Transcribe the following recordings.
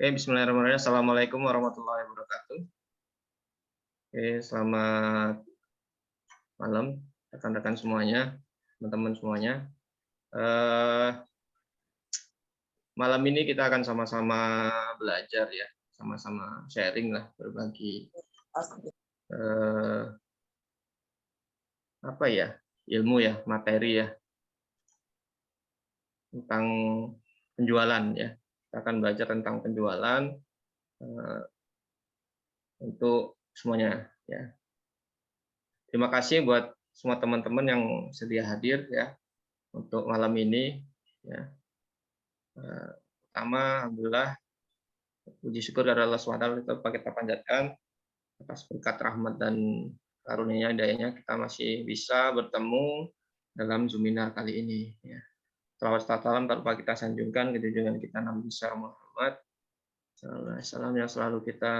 Oke, bismillahirrahmanirrahim. Assalamualaikum warahmatullahi wabarakatuh. Oke, selamat malam rekan-rekan semuanya, teman-teman semuanya. Malam ini kita akan sama-sama belajar ya, sama-sama sharing lah, berbagi apa ya, ilmu ya, materi ya, tentang penjualan ya. Kita akan belajar tentang penjualan untuk semuanya ya. Terima kasih buat semua teman-teman yang sedia hadir ya untuk malam ini ya. Pertama, alhamdulillah, puji syukur dari Allah SWT kita panjatkan atas berkat rahmat dan karunia hidayahnya kita masih bisa bertemu dalam Zoominar kali ini ya. Salawat salam tanpa kita sanjungkan ke junjungan kita Nabi besar Muhammad SAW yang selalu kita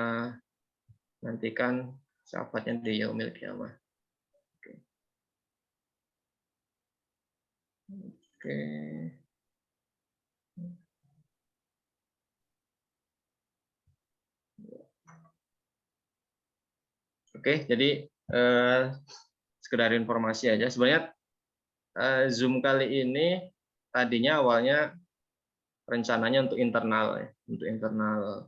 nantikan syafaatnya di yaumil qiyamah. Oke. Oke, jadi sekedar informasi aja. Sebenarnya Zoom kali ini tadinya awalnya rencananya untuk internal ya, untuk internal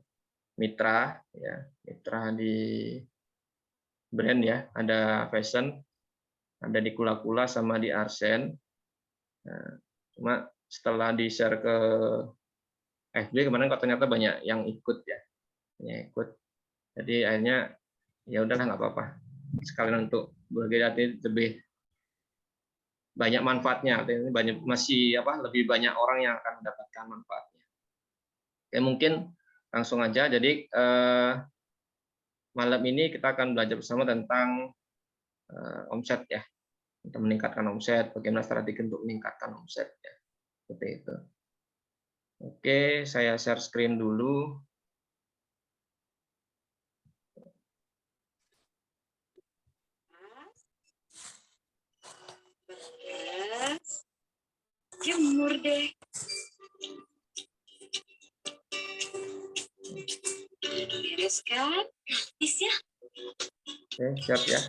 mitra ya, mitra di brand ya, ada Fashion, ada di Kula-Kula sama di Arsen. Nah, cuma setelah di-share ke FB kemarin kok ternyata banyak yang ikut ya, banyak ikut. Jadi akhirnya ya udahlah nggak apa-apa. Sekalian untuk berbagi lebih banyak manfaatnya, banyak masih lebih banyak orang yang akan mendapatkan manfaatnya. Oke, mungkin langsung aja. Jadi malam ini kita akan belajar bersama tentang omset ya, untuk meningkatkan omset, bagaimana strategi untuk meningkatkan omset ya, seperti itu. Oke, saya share screen dulu. Jemur deh. Beres kan? Gratis ya? Oke, siap ya.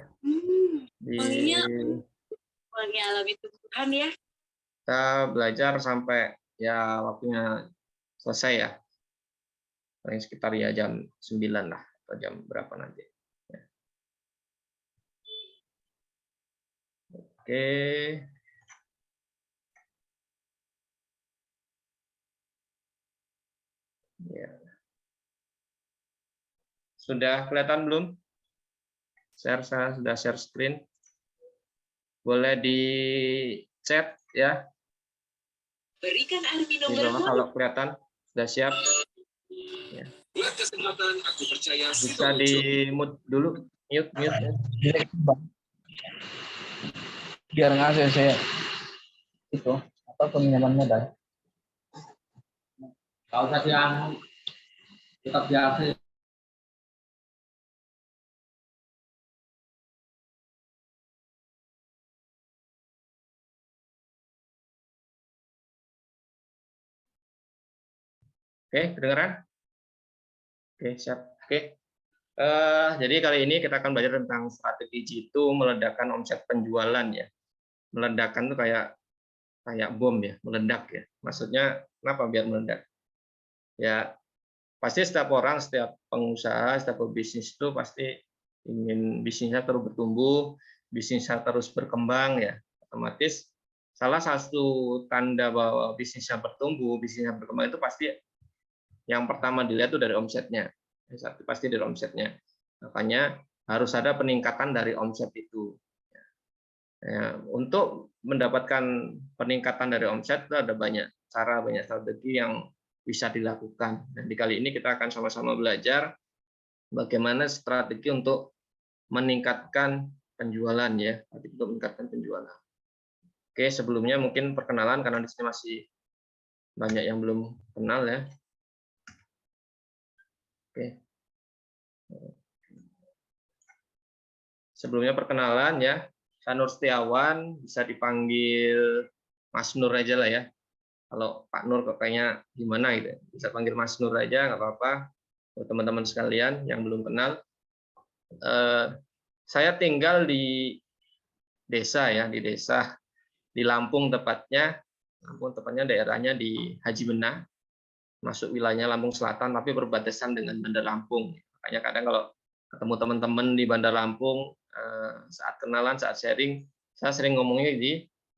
Wangi alami tumbuhan ya. Kita belajar sampai ya waktunya selesai ya. Paling sekitar ya jam 9 lah, atau jam berapa nanti. Ya. Oke. Ya. Sudah kelihatan belum? Saya sudah share screen. Boleh di chat ya. Berikan air minum kalau kelihatan sudah siap. Ya. Bisa di mute dulu, mute. Biar ngasih saya itu apa peminjaman modal. Kalau usah yang tetap biasa. Oke, kedengaran? Oke, siap. Oke. Jadi kali ini kita akan belajar tentang strategi jitu meledakkan omset penjualan ya. Meledakkan tuh kayak bom ya, meledak ya. Maksudnya kenapa biar meledak? Ya, pasti setiap orang, setiap pengusaha, setiap pebisnis itu pasti ingin bisnisnya terus bertumbuh, bisnisnya terus berkembang ya. Otomatis salah satu tanda bahwa bisnisnya bertumbuh, bisnisnya berkembang itu pasti yang pertama dilihat itu dari omsetnya. Pasti dari omsetnya. Makanya harus ada peningkatan dari omset itu. Ya, untuk mendapatkan peningkatan dari omset itu ada banyak cara, banyak strategi yang bisa dilakukan. Dan di kali ini kita akan sama-sama belajar bagaimana strategi untuk meningkatkan penjualan ya, untuk meningkatkan penjualan. Oke, sebelumnya mungkin perkenalan karena di sini masih banyak yang belum kenal ya. Oke. Sebelumnya perkenalan ya, saya Nur Setiawan, bisa dipanggil Mas Nur aja lah ya. Kalau Pak Nur kayaknya gimana gitu, bisa panggil Mas Nur aja nggak apa-apa. Buat teman-teman sekalian yang belum kenal, saya tinggal di desa ya, di Lampung tepatnya. Lampung tepatnya daerahnya di Haji Benah, masuk wilayahnya Lampung Selatan, tapi berbatasan dengan Bandar Lampung. Makanya kadang kalau ketemu teman-teman di Bandar Lampung, saat kenalan, saat sharing, saya sering ngomongnya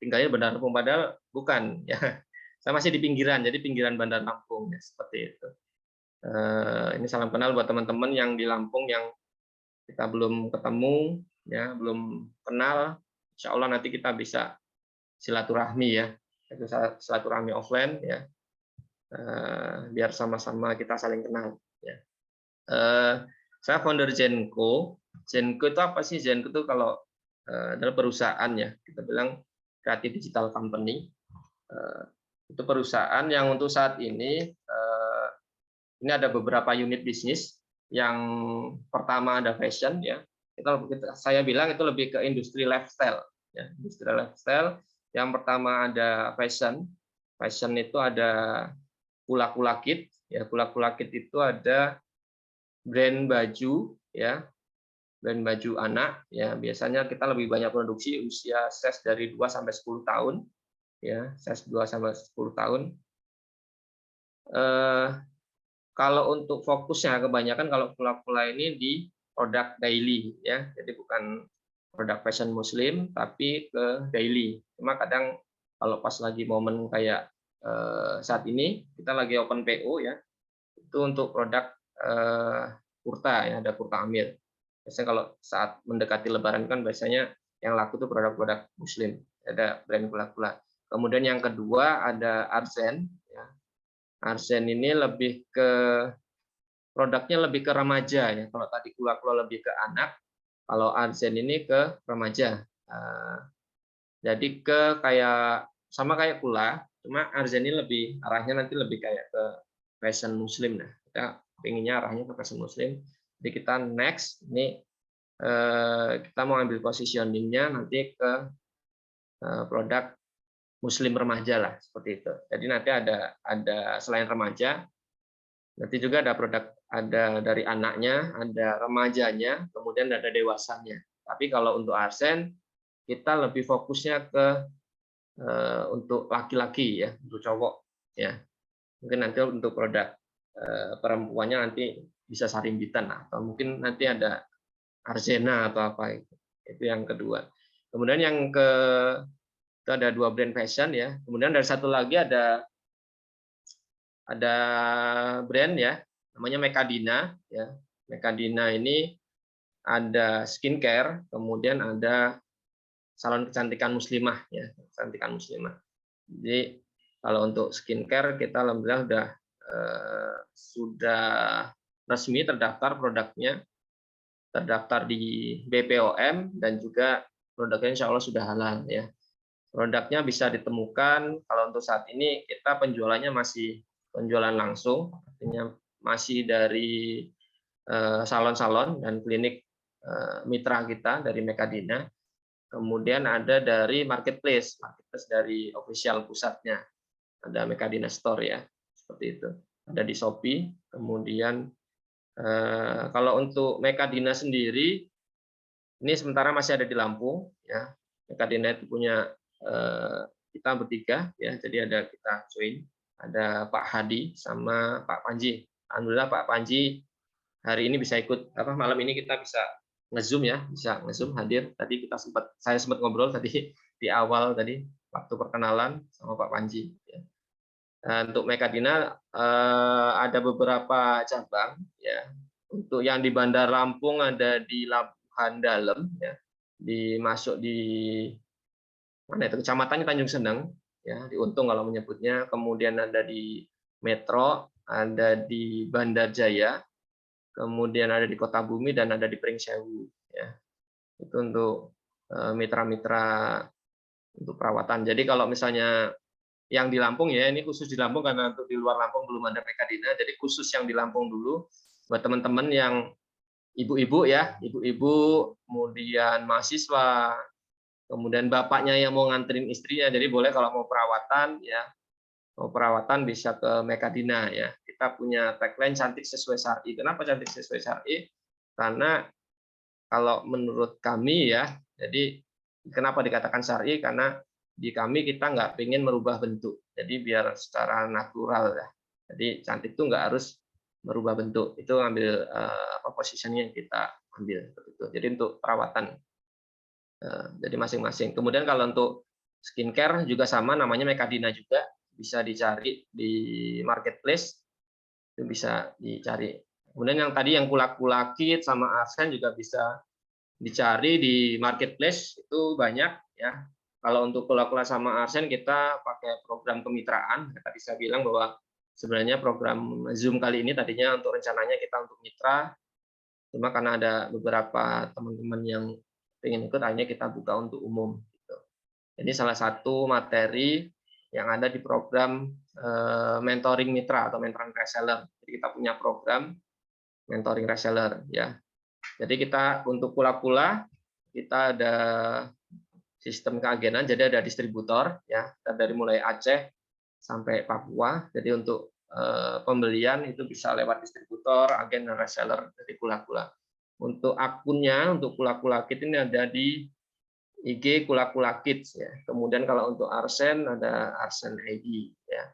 tinggalnya Bandar Lampung, padahal bukan ya. Saya masih di pinggiran, jadi pinggiran Bandar Lampung ya, seperti itu. Ini salam kenal buat teman-teman yang di Lampung yang kita belum ketemu, ya belum kenal. Insya Allah nanti kita bisa silaturahmi ya, itu silaturahmi offline ya, biar sama-sama kita saling kenal. Ya. Saya founder Zenko. Zenko itu apa sih? Zenko itu kalau adalah perusahaan ya, kita bilang Creative Digital Company. Itu perusahaan yang untuk saat ini ada beberapa unit bisnis. Yang pertama ada fashion ya. Saya bilang itu lebih ke industri lifestyle ya, industri lifestyle. Yang pertama ada fashion. Fashion itu ada Kula Kid ya. Kula Kid itu ada brand baju ya. Brand baju anak ya. Biasanya kita lebih banyak produksi usia ses dari 2 sampai 10 tahun ya, ses 2 sampai 10 tahun. Kalau untuk fokusnya kebanyakan kalau Kula ini di produk daily ya. Jadi bukan produk fashion muslim tapi ke daily. Cuma kadang kalau pas lagi momen kayak saat ini kita lagi open PO ya, itu untuk produk kurta ya, ada kurta amir. Biasanya kalau saat mendekati lebaran kan biasanya yang laku itu produk-produk muslim, ada brand Kula. Kemudian yang kedua ada Arsen ya. Arsen ini lebih ke produknya lebih ke remaja ya. Kalau tadi Kula lebih ke anak, kalau Arsen ini ke remaja. Jadi ke kayak sama kayak Kula, cuma Arsen ini lebih arahnya nanti lebih kayak ke fashion muslim. Nah, kita pengennya arahnya ke fashion muslim. Jadi kita next ini kita mau ambil positioningnya nanti ke produk muslim remaja lah, seperti itu. Jadi nanti ada selain remaja, nanti juga ada produk, ada dari anaknya, ada remajanya, kemudian ada dewasanya. Tapi kalau untuk Arsen kita lebih fokusnya ke untuk laki-laki ya, untuk cowok ya. Mungkin nanti untuk produk perempuannya nanti bisa Sarimbitan atau mungkin nanti ada Arzena atau apa itu. Itu yang kedua. Kemudian yang itu ada 2 brand fashion ya. Kemudian dari satu lagi ada brand ya, namanya Mekadina ya. Mekadina ini ada skincare, kemudian ada salon kecantikan muslimah ya, kecantikan muslimah. Jadi kalau untuk skincare kita alhamdulillah sudah resmi terdaftar produknya, terdaftar di BPOM dan juga produknya insya Allah sudah halal ya. Produknya bisa ditemukan kalau untuk saat ini kita penjualannya masih penjualan langsung, artinya masih dari salon-salon dan klinik mitra kita dari Mekadina. Kemudian ada dari marketplace dari official pusatnya. Ada Mekadina Store ya, seperti itu. Ada di Shopee. Kemudian kalau untuk Mekadina sendiri, ini sementara masih ada di Lampung ya. Mekadina itu punya kita bertiga ya, jadi ada kita join, ada Pak Hadi sama Pak Panji. Alhamdulillah Pak Panji hari ini bisa ikut malam ini kita bisa nge-zoom ya, bisa nge-zoom hadir. Tadi saya sempat ngobrol tadi di awal tadi waktu perkenalan sama Pak Panji ya. Untuk Mekadina ada beberapa cabang ya. Untuk yang di Bandar Lampung ada di Labuhan Dalem ya. Masuk di mana itu kecamatannya Tanjung Seneng ya, di Untung kalau menyebutnya. Kemudian ada di Metro, ada di Bandar Jaya, kemudian ada di Kota Bumi dan ada di Pringsewu ya. Itu untuk mitra-mitra untuk perawatan. Jadi kalau misalnya yang di Lampung ya, ini khusus di Lampung karena untuk di luar Lampung belum ada Mekadina, jadi khusus yang di Lampung dulu buat teman-teman yang ibu-ibu ya, ibu-ibu, kemudian mahasiswa, kemudian bapaknya yang mau nganterin istrinya, jadi boleh kalau mau perawatan ya, mau perawatan bisa ke Mekadina ya. Kita punya tagline cantik sesuai syar'i. Kenapa cantik sesuai syar'i? Karena kalau menurut kami ya, jadi kenapa dikatakan syar'i? Karena di kami kita nggak pengen merubah bentuk. Jadi biar secara natural ya. Jadi cantik itu nggak harus merubah bentuk. Itu ambil posisinya yang kita ambil. Jadi untuk perawatan. Jadi masing-masing. Kemudian kalau untuk skincare juga sama, namanya Mekadina juga, bisa dicari di marketplace, itu bisa dicari. Kemudian yang tadi yang Kula-Kula Kit sama Arsen juga bisa dicari di marketplace, itu banyak ya. Kalau untuk Kula-Kula sama Arsen kita pakai program kemitraan. Tadi saya bilang bahwa sebenarnya program Zoom kali ini tadinya untuk rencananya kita untuk mitra, cuma karena ada beberapa teman-teman yang ingin ikut, hanya kita buka untuk umum. Gitu. Jadi salah satu materi yang ada di program mentoring mitra atau mentoring reseller. Jadi kita punya program mentoring reseller ya. Jadi kita untuk Kula-Kula kita ada sistem keagenan, jadi ada distributor ya, dari mulai Aceh sampai Papua. Jadi untuk pembelian itu bisa lewat distributor, agen dan reseller dari Kula-Kula. Untuk akunnya untuk Kula-Kula Kit ini ada di IG Kula-Kula Kids ya. Kemudian kalau untuk Arsen ada Arsen ID ya.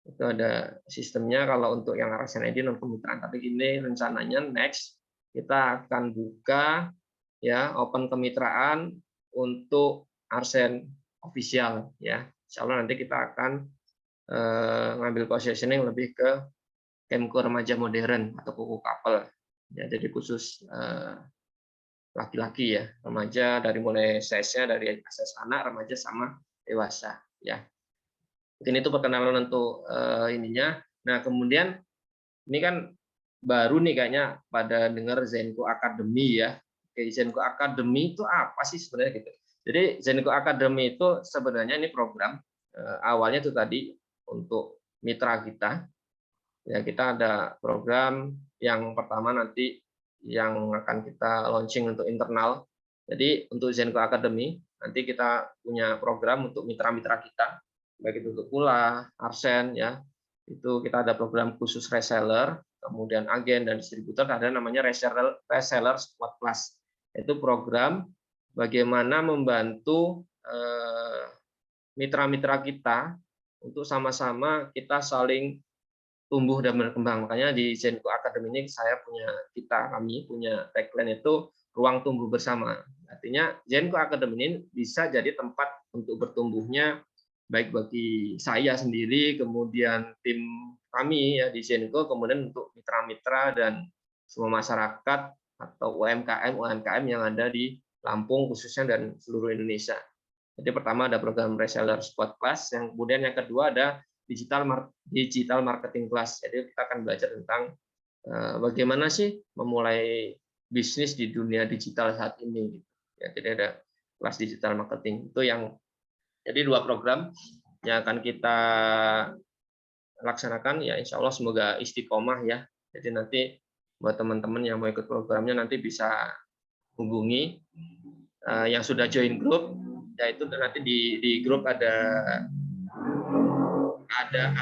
Itu ada sistemnya. Kalau untuk yang Arsen ID non kemitraan, tapi ini rencananya next kita akan buka ya open kemitraan untuk Arsen official ya. Insya Allah nanti kita akan ngambil positioning lebih ke Kemko remaja modern atau kuku couple ya, jadi khusus laki-laki ya, remaja dari mulai size-nya dari akses anak, remaja sama dewasa ya. Mungkin itu perkenalan untuk ininya. Nah, kemudian ini kan baru nih kayaknya pada dengar Zenko Academy ya. Oke, Zenko Academy itu apa sih sebenarnya gitu. Jadi Zenko Academy itu sebenarnya ini program awalnya itu tadi untuk mitra kita. Ya, kita ada program yang pertama nanti yang akan kita launching untuk internal. Jadi untuk Zenko Academy nanti kita punya program untuk mitra-mitra kita, baik itu untuk Kula, Arsen ya. Itu kita ada program khusus reseller, kemudian agen dan distributor, ada namanya reseller Squad Plus. Itu program bagaimana membantu mitra-mitra kita untuk sama-sama kita saling tumbuh dan berkembang. Makanya di Zenko Academy ini kami punya tagline itu ruang tumbuh bersama. Artinya Zenko Academy ini bisa jadi tempat untuk bertumbuhnya baik bagi saya sendiri, kemudian tim kami ya di Zenko, kemudian untuk mitra-mitra dan semua masyarakat atau UMKM yang ada di Lampung khususnya dan seluruh Indonesia. Jadi pertama ada program reseller Squad Plus, yang kemudian yang kedua ada digital marketing class. Jadi kita akan belajar tentang bagaimana sih memulai bisnis di dunia digital saat ini. Ya, jadi ada kelas digital marketing. Itu yang jadi 2 program yang akan kita laksanakan ya, insya Allah semoga istiqomah ya. Jadi nanti buat teman-teman yang mau ikut programnya nanti bisa hubungi yang sudah join grup, yaitu nanti di grup ada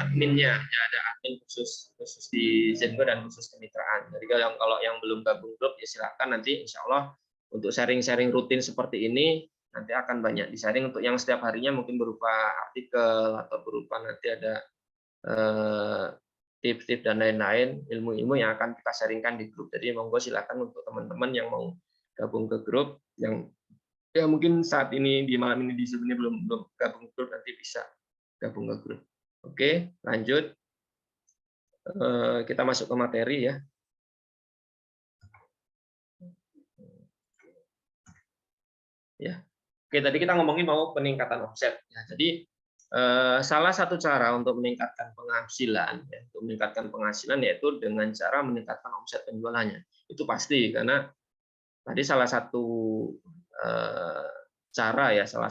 adminnya, ya ada admin khusus di Zenko dan khusus kemitraan. Jadi kalau yang belum gabung grup ya silakan, nanti insya Allah untuk sharing-sharing rutin seperti ini nanti akan banyak di-sharing untuk yang setiap harinya mungkin berupa artikel atau berupa nanti ada tips-tips dan lain-lain, ilmu-ilmu yang akan kita sharingkan di grup. Jadi monggo silakan untuk teman-teman yang mau gabung ke grup, yang ya mungkin saat ini di malam ini di sini belum gabung ke grup, nanti bisa gabung ke grup. Oke, lanjut. Kita masuk ke materi ya. Ya. Oke, tadi kita ngomongin mau peningkatan omset. Ya, jadi salah satu cara untuk meningkatkan penghasilan, ya, untuk meningkatkan penghasilan yaitu dengan cara meningkatkan omset penjualannya. Itu pasti, karena tadi salah satu cara ya, salah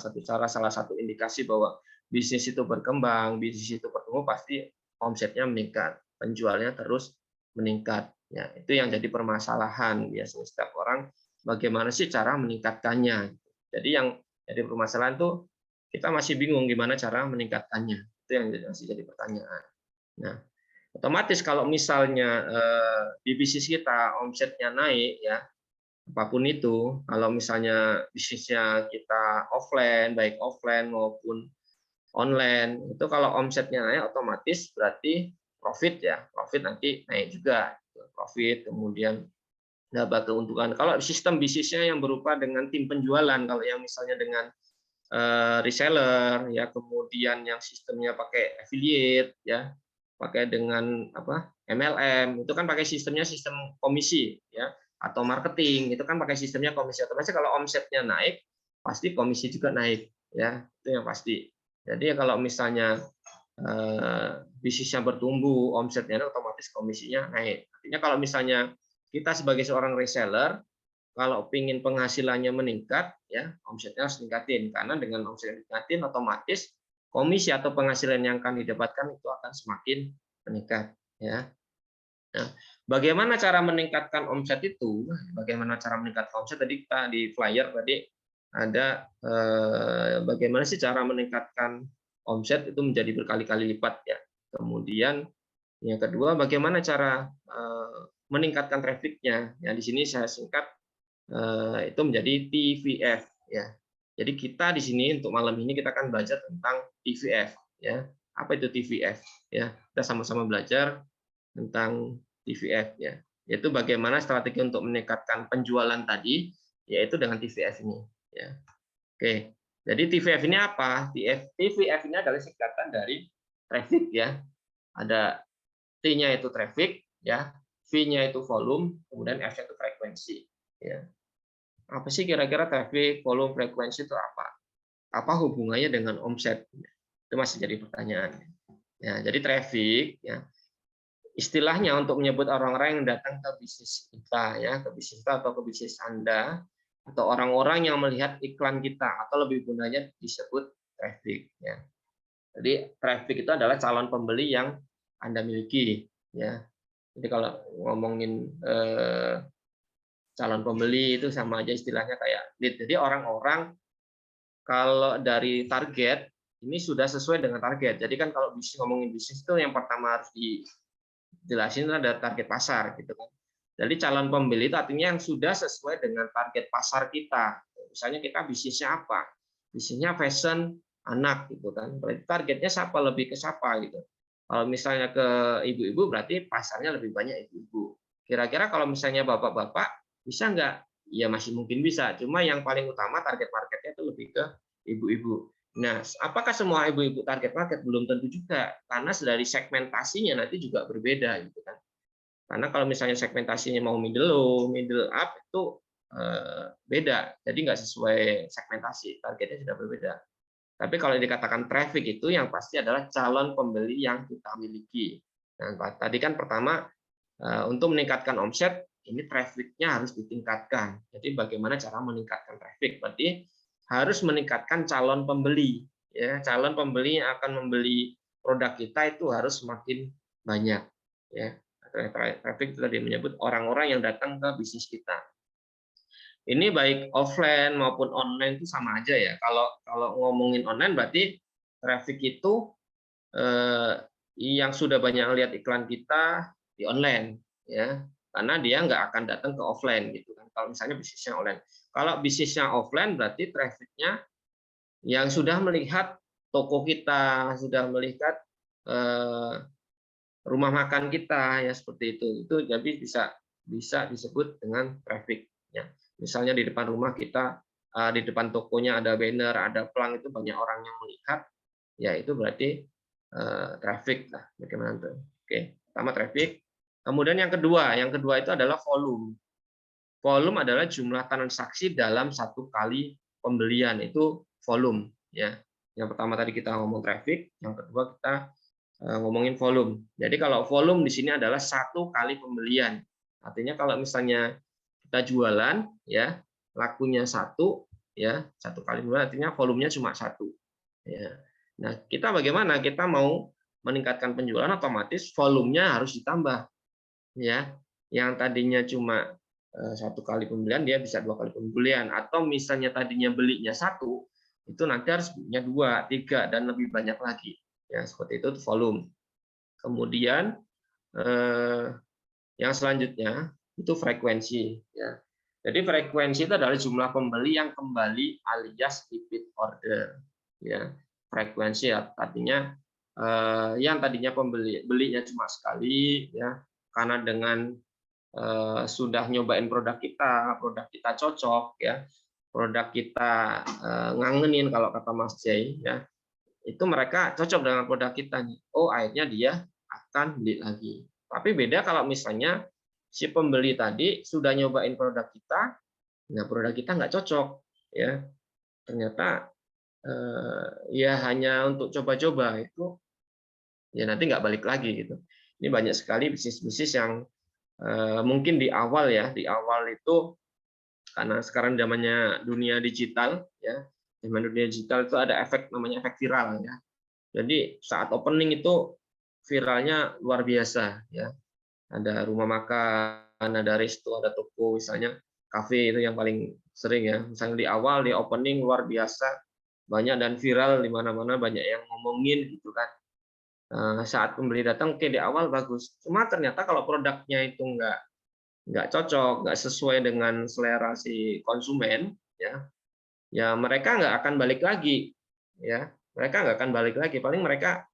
satu indikasi bahwa bisnis itu berkembang, bisnis itu bertumbuh, pasti omsetnya meningkat, penjualnya terus meningkat. Ya, itu yang jadi permasalahan biasanya setiap orang, bagaimana sih cara meningkatkannya. Jadi yang jadi permasalahan itu kita masih bingung gimana cara meningkatkannya. Itu yang masih jadi pertanyaan. Nah, otomatis kalau misalnya di bisnis kita omsetnya naik ya, apapun itu, kalau misalnya bisnisnya kita offline, baik offline maupun online, itu kalau omsetnya naik otomatis berarti profit ya, profit nanti naik juga, profit kemudian dapat keuntungan. Kalau sistem bisnisnya yang berupa dengan tim penjualan, kalau yang misalnya dengan reseller ya, kemudian yang sistemnya pakai affiliate ya, pakai dengan apa MLM, itu kan pakai sistemnya sistem komisi ya, atau marketing itu kan pakai sistemnya komisi. Otomatis kalau omsetnya naik pasti komisi juga naik ya, itu yang pasti. Jadi kalau misalnya bisnisnya bertumbuh, omsetnya otomatis komisinya naik. Artinya kalau misalnya kita sebagai seorang reseller, kalau ingin penghasilannya meningkat, ya omsetnya harus tingkatin. Karena dengan omset yang tingkatin, otomatis komisi atau penghasilan yang akan didapatkan itu akan semakin meningkat. Ya. Nah, bagaimana cara meningkatkan omset itu? Bagaimana cara meningkatkan omset? Tadi kita di flyer tadi ada bagaimana sih cara meningkatkan omset itu menjadi berkali-kali lipat ya. Kemudian yang kedua, bagaimana cara meningkatkan trafficnya? Ya, di sini saya singkat itu menjadi TVF ya. Jadi kita di sini untuk malam ini kita akan belajar tentang TVF ya. Apa itu TVF ya? Kita sama-sama belajar tentang TVF ya. Yaitu bagaimana strategi untuk meningkatkan penjualan tadi, yaitu dengan TVF ini ya. Oke. Jadi TVF ini apa? TVF ini adalah singkatan dari traffic ya. Ada T-nya itu traffic ya, V-nya itu volume, kemudian F-nya itu frekuensi ya. Apa sih kira-kira traffic, volume, frekuensi itu apa? Apa hubungannya dengan omset? Itu masih jadi pertanyaan. Ya, jadi traffic ya, istilahnya untuk menyebut orang-orang yang datang ke bisnis kita ya, ke bisnis kita atau ke bisnis Anda, atau orang-orang yang melihat iklan kita, atau lebih gunanya disebut traffic ya. Jadi traffic itu adalah calon pembeli yang Anda miliki ya. Jadi kalau ngomongin calon pembeli itu sama aja istilahnya kayak lead. Jadi orang-orang kalau dari target ini sudah sesuai dengan target. Jadi kan kalau bisnis, ngomongin bisnis itu yang pertama harus dijelasin ada target pasar gitu kan. Jadi calon pembeli itu artinya yang sudah sesuai dengan target pasar kita. Misalnya kita bisnisnya apa? Bisnisnya fashion anak gitu kan. Berarti targetnya siapa, lebih ke siapa gitu. Kalau misalnya ke ibu-ibu berarti pasarnya lebih banyak ibu-ibu. Kira-kira kalau misalnya bapak-bapak bisa nggak? Ya masih mungkin bisa. Cuma yang paling utama target marketnya itu lebih ke ibu-ibu. Nah, apakah semua ibu-ibu target market? Belum tentu juga, karena dari segmentasinya nanti juga berbeda gitu kan. Karena kalau misalnya segmentasinya mau middle low, middle up itu beda. Jadi nggak sesuai segmentasi, targetnya sudah berbeda. Tapi kalau dikatakan traffic itu yang pasti adalah calon pembeli yang kita miliki. Nah, tadi kan pertama untuk meningkatkan omset ini trafficnya harus ditingkatkan. Jadi bagaimana cara meningkatkan traffic? Berarti harus meningkatkan calon pembeli. Ya, calon pembeli yang akan membeli produk kita itu harus semakin banyak. Ya, traffic itu tadi menyebut orang-orang yang datang ke bisnis kita. Ini baik offline maupun online itu sama aja ya. Kalau ngomongin online berarti traffic itu yang sudah banyak lihat iklan kita di online ya. Karena dia nggak akan datang ke offline gitu kan. Kalau misalnya bisnisnya online. Kalau bisnisnya offline berarti trafficnya yang sudah melihat toko kita, sudah melihat rumah makan kita ya seperti itu. Itu jadi bisa disebut dengan traffic ya. Misalnya di depan rumah kita, di depan tokonya ada banner, ada pelang, itu banyak orang yang melihat, ya itu berarti traffic lah. Bagaimana tuh? Oke, pertama traffic. Kemudian yang kedua itu adalah volume. Volume adalah jumlah transaksi dalam satu kali pembelian, itu volume ya. Yang pertama tadi kita ngomong traffic, yang kedua kita ngomongin volume. Jadi kalau volume di sini adalah satu kali pembelian. Artinya kalau misalnya kita jualan ya, lakunya satu ya, satu kali pembelian artinya volumenya cuma satu. Ya. Nah, kita bagaimana? Kita mau meningkatkan penjualan, otomatis volumenya harus ditambah. Ya, yang tadinya cuma satu kali pembelian dia bisa dua kali pembelian, atau misalnya tadinya belinya satu itu nanti harus belinya dua, tiga, dan lebih banyak lagi. Ya, seperti itu volume. Kemudian yang selanjutnya itu frekuensi. Ya. Jadi frekuensi itu adalah jumlah pembeli yang kembali alias repeat order. Ya, frekuensi artinya yang tadinya belinya cuma sekali, ya, karena dengan sudah nyobain produk kita cocok, ya, produk kita ngangenin kalau kata Mas Jay, ya, itu mereka cocok dengan produk kita nih. Oh, akhirnya dia akan beli lagi. Tapi beda kalau misalnya si pembeli tadi sudah nyobain produk kita, nah produk kita nggak cocok, ya. Ternyata ya hanya untuk coba-coba itu, ya nanti nggak balik lagi gitu. Ini banyak sekali bisnis-bisnis yang mungkin di awal itu karena sekarang zamannya dunia digital, ya. Zaman dunia digital itu ada efek namanya efek viral, ya. Jadi saat opening itu viralnya luar biasa, ya. Ada rumah makan, ada resto, ada toko, misalnya kafe itu yang paling sering, ya. Misalnya di awal di opening luar biasa banyak dan viral di mana-mana, banyak yang ngomongin gitu kan. Saat pembeli datang, oke, di awal bagus. Cuma ternyata kalau produknya itu nggak cocok, nggak sesuai dengan selera si konsumen, ya mereka nggak akan balik lagi, ya. Mereka nggak akan balik lagi. Paling mereka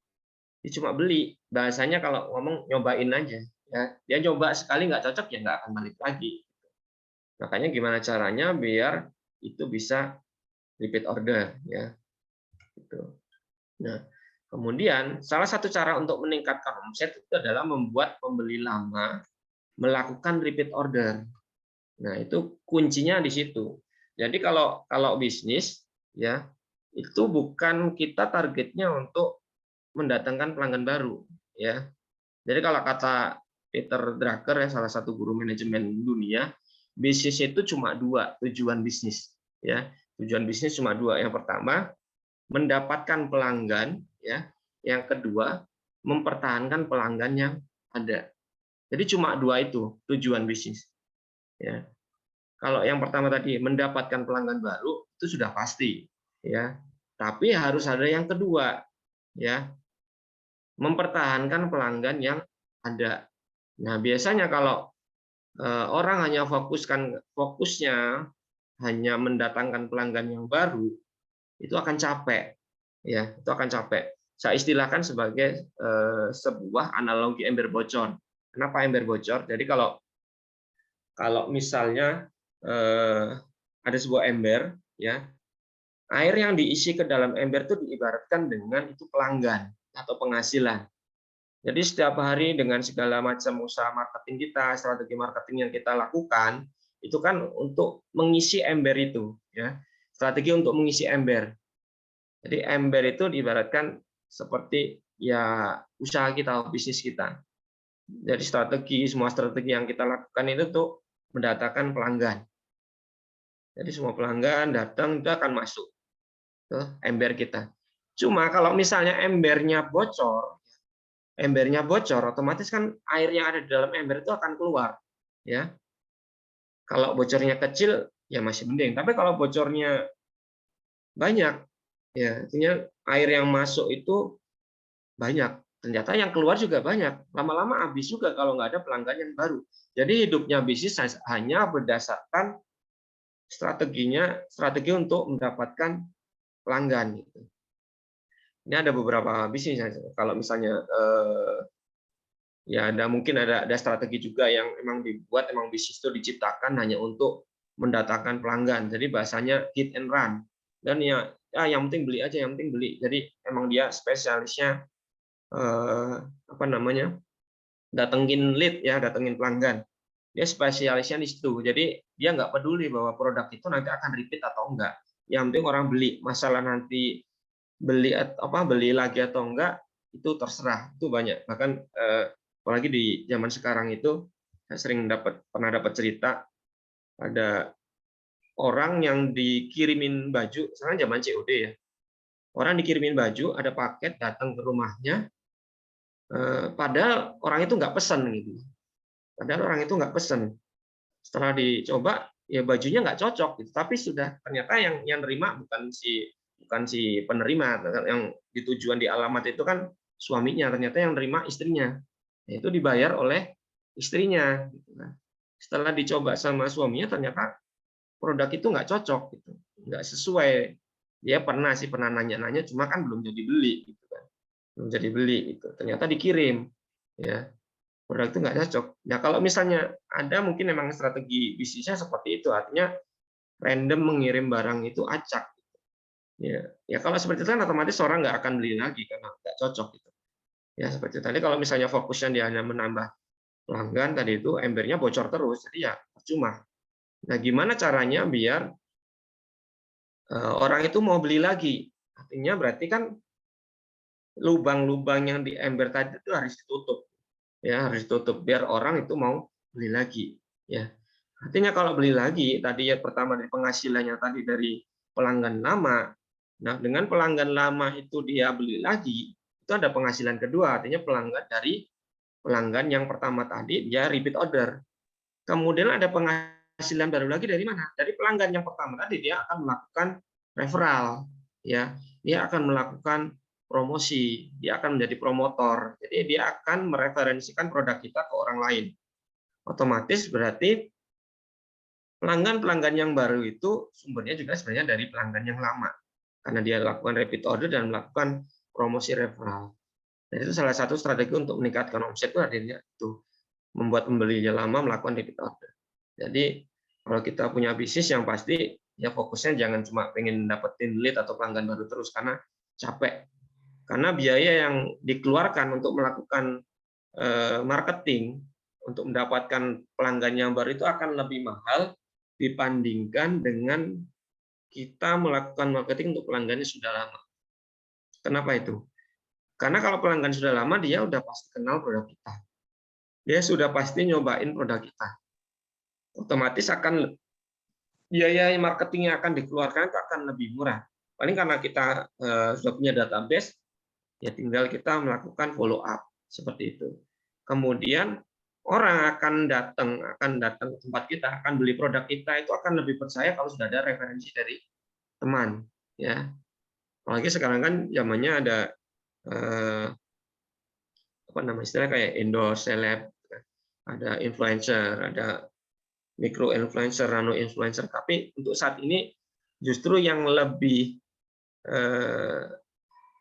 cuma beli. Bahasanya kalau ngomong nyobain aja, ya. Dia coba sekali nggak cocok ya nggak akan balik lagi. Makanya gimana caranya biar itu bisa repeat order, ya. Gitu. Nah, kemudian salah satu cara untuk meningkatkan omset itu adalah membuat pembeli lama melakukan repeat order. Nah, itu kuncinya di situ. Jadi kalau bisnis, ya, itu bukan kita targetnya untuk mendatangkan pelanggan baru, ya. Jadi kalau kata Peter Drucker, ya, salah satu guru manajemen dunia, bisnis itu cuma dua tujuan bisnis, ya. Tujuan bisnis cuma dua. Yang pertama, mendapatkan pelanggan, ya. Yang kedua, mempertahankan pelanggan yang ada. Jadi cuma dua itu tujuan bisnis, ya. Kalau yang pertama tadi mendapatkan pelanggan baru itu sudah pasti, ya. Tapi harus ada yang kedua, ya. Mempertahankan pelanggan yang ada. Nah, biasanya kalau orang hanya fokusnya hanya mendatangkan pelanggan yang baru, itu akan capek, ya. Itu akan capek. Saya istilahkan sebagai sebuah analogi ember bocor. Kenapa ember bocor? Jadi kalau misalnya ada sebuah ember, ya, air yang diisi ke dalam ember itu diibaratkan dengan itu pelanggan atau penghasilan. Jadi setiap hari dengan segala macam usaha marketing kita, strategi marketing yang kita lakukan, itu kan untuk mengisi ember itu, ya. Strategi untuk mengisi ember. Jadi ember itu diibaratkan seperti ya usaha kita, bisnis kita. Jadi semua strategi yang kita lakukan itu tuh mendatangkan pelanggan. Jadi semua pelanggan datang itu akan masuk ke ember kita. Cuma kalau misalnya embernya bocor, otomatis kan air yang ada di dalam ember itu akan keluar, ya. Kalau bocornya kecil, ya masih mending. Tapi kalau bocornya banyak, ya artinya air yang masuk itu banyak. Ternyata yang keluar juga banyak. Lama-lama habis juga kalau nggak ada pelanggan yang baru. Jadi hidupnya bisnis hanya berdasarkan strategi untuk mendapatkan pelanggan. Ini ada beberapa bisnis. Kalau misalnya ya mungkin ada strategi juga yang emang dibuat, emang bisnis itu diciptakan hanya untuk mendatangkan pelanggan. Jadi bahasanya hit and run. Dan ya yang penting beli aja, yang penting beli. Jadi emang dia spesialisnya datengin lead, ya, datengin pelanggan. Dia spesialisnya di situ. Jadi dia nggak peduli bahwa produk itu nanti akan repeat atau enggak. Yang penting orang beli. Masalah nanti beli lagi atau enggak itu terserah. Itu banyak. Bahkan apalagi di zaman sekarang itu saya pernah dapat cerita ada orang yang dikirimin baju. Sekarang zaman COD, ya. Orang dikirimin baju, ada paket datang ke rumahnya. Padahal orang itu nggak pesan gitu. Padahal orang itu nggak pesen. Setelah dicoba, ya bajunya nggak cocok, gitu. Tapi sudah ternyata yang nerima bukan si bukan si penerima. Yang ditujuan di alamat itu kan suaminya, ternyata yang nerima istrinya. Itu dibayar oleh istrinya. Gitu kan. Setelah dicoba sama suaminya, ternyata produk itu nggak cocok, gitu, nggak sesuai. Dia pernah nanya-nanya, cuma kan belum jadi beli, gitu kan. Belum jadi beli, gitu. Ternyata dikirim, ya produk itu nggak cocok. Ya kalau misalnya ada mungkin memang strategi bisnisnya seperti itu, artinya random mengirim barang itu acak. Ya kalau seperti itu kan otomatis orang nggak akan beli lagi karena nggak cocok, gitu. Ya seperti tadi kalau misalnya fokusnya dia hanya menambah pelanggan tadi itu embernya bocor terus, jadi ya percuma. Nah, gimana caranya biar orang itu mau beli lagi? Artinya berarti kan lubang-lubang yang di ember tadi itu harus ditutup, ya harus ditutup biar orang itu mau beli lagi, ya. Artinya kalau beli lagi tadi ya pertama dari penghasilannya tadi dari pelanggan lama. Nah, dengan pelanggan lama itu dia beli lagi, itu ada penghasilan kedua, artinya pelanggan dari pelanggan yang pertama tadi dia repeat order. Kemudian ada penghasilan baru lagi dari mana? Dari pelanggan yang pertama tadi dia akan melakukan referral, ya. Dia akan melakukan promosi, dia akan menjadi promotor. Jadi dia akan mereferensikan produk kita ke orang lain. Otomatis berarti pelanggan-pelanggan yang baru itu sumbernya juga sebenarnya dari pelanggan yang lama. Karena dia lakukan repeat order dan melakukan promosi referral. Dan itu salah satu strategi untuk meningkatkan omset itu artinya itu membuat pembelinya lama melakukan repeat order. Jadi kalau kita punya bisnis yang pasti ya fokusnya jangan cuma pengen dapetin lead atau pelanggan baru terus karena capek. Karena biaya yang dikeluarkan untuk melakukan marketing untuk mendapatkan pelanggan yang baru itu akan lebih mahal dibandingkan dengan kita melakukan marketing untuk pelanggannya sudah lama. Kenapa itu? Karena kalau pelanggan sudah lama dia udah pasti kenal produk kita. Dia sudah pasti nyobain produk kita. Otomatis akan biaya marketing yang akan dikeluarkan itu akan lebih murah. Paling karena kita sudah punya database, ya tinggal kita melakukan follow up seperti itu. Kemudian orang akan datang ke tempat kita, akan beli produk kita itu akan lebih percaya kalau sudah ada referensi dari teman, ya. Apalagi sekarang kan zamannya ada apa nama istilahnya kayak endorse, seleb, ada influencer, ada micro influencer, nano influencer. Tapi untuk saat ini justru yang lebih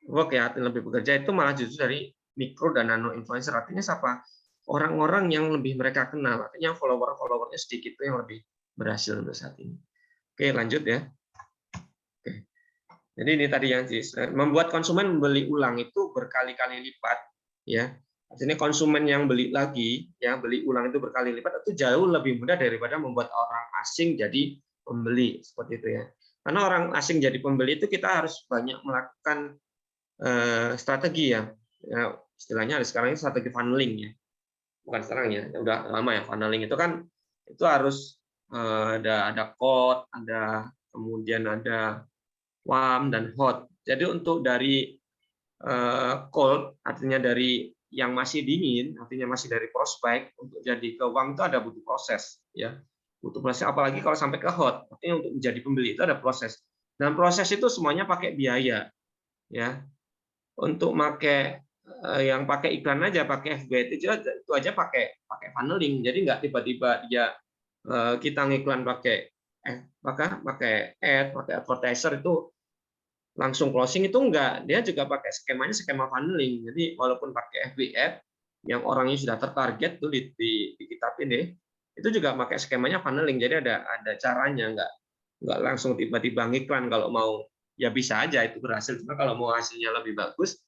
work ya, lebih bekerja itu malah justru dari mikro dan nano influencer. Artinya siapa? Orang-orang yang lebih mereka kenal. Artinya follower-followernya sedikit itu yang lebih berhasil untuk saat ini. Oke, lanjut ya. Oke. Jadi ini tadi yang membuat konsumen membeli ulang itu berkali-kali lipat, ya. Artinya konsumen yang beli lagi, ya beli ulang itu berkali lipat itu jauh lebih mudah daripada membuat orang asing jadi pembeli seperti itu ya. Karena orang asing jadi pembeli itu kita harus banyak melakukan strategi ya. Ya istilahnya ada sekarang ini strategi funneling ya. Bukan sekarang ya, udah lama ya funneling itu kan itu harus ada code, ada kemudian ada warm dan hot. Jadi untuk dari cold artinya dari yang masih dingin, artinya masih dari prospek untuk jadi ke warm itu ada butuh proses ya. Butuh proses apalagi kalau sampai ke hot, artinya untuk menjadi pembeli itu ada proses. Dan proses itu semuanya pakai biaya ya. Untuk pakai yang pakai iklan aja, pakai FB itu aja pakai funneling. Jadi nggak tiba-tiba dia kita ngiklan pakai pakai ad, pakai advertiser itu langsung closing itu enggak, dia juga pakai skemanya skema funneling. Jadi walaupun pakai FB ad yang orangnya sudah tertarget tuh di kitab ini, itu juga pakai skemanya funneling. Jadi ada caranya, enggak langsung tiba-tiba ngiklan kalau mau ya bisa aja itu berhasil. Cuma kalau mau hasilnya lebih bagus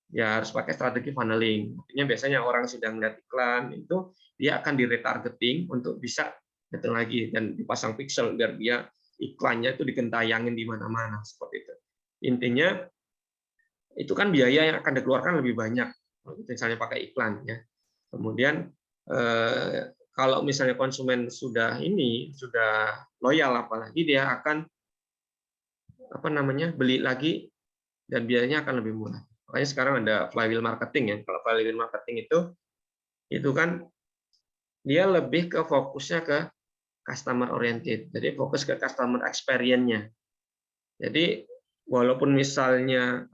ya harus pakai strategi funneling. Artinya biasanya orang sudah melihat iklan itu dia akan di retargeting untuk bisa datang lagi dan dipasang pixel biar dia iklannya itu digentayangin di mana-mana seperti itu. Intinya itu kan biaya yang akan dikeluarkan lebih banyak misalnya pakai iklan ya. Kemudian kalau misalnya konsumen sudah loyal apalagi dia akan beli lagi dan biayanya akan lebih murah. Makanya sekarang ada flywheel marketing ya. Kalau flywheel marketing itu kan dia lebih ke fokusnya ke customer oriented. Jadi fokus ke customer experience-nya. Jadi walaupun misalnya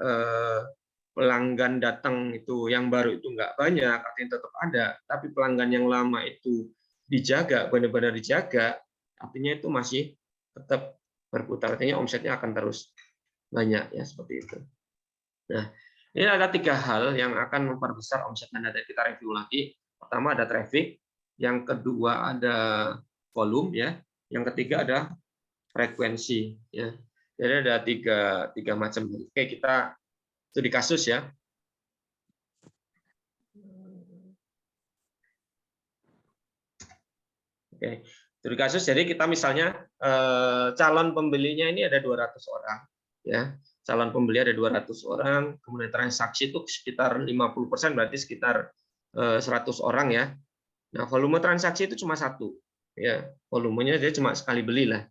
pelanggan datang itu yang baru itu nggak banyak, artinya tetap ada, tapi pelanggan yang lama itu dijaga, benar-benar dijaga, artinya itu masih tetap berputar, artinya omsetnya akan terus banyak ya seperti itu. Nah, ini ada 3 hal yang akan memperbesar omset Anda. Kita review lagi. Pertama ada traffic, yang kedua ada volume ya, yang ketiga ada frekuensi ya. Jadi ada tiga macam. Oke, kita studi kasus ya. Oke, studi kasus. Jadi kita misalnya calon pembelinya ini ada 200 orang ya. Calon pembeli ada 200 orang, kemudian transaksi itu sekitar 50%, berarti sekitar 100 orang ya. Nah, volume transaksi itu cuma satu ya. Volumenya dia cuma sekali beli lah.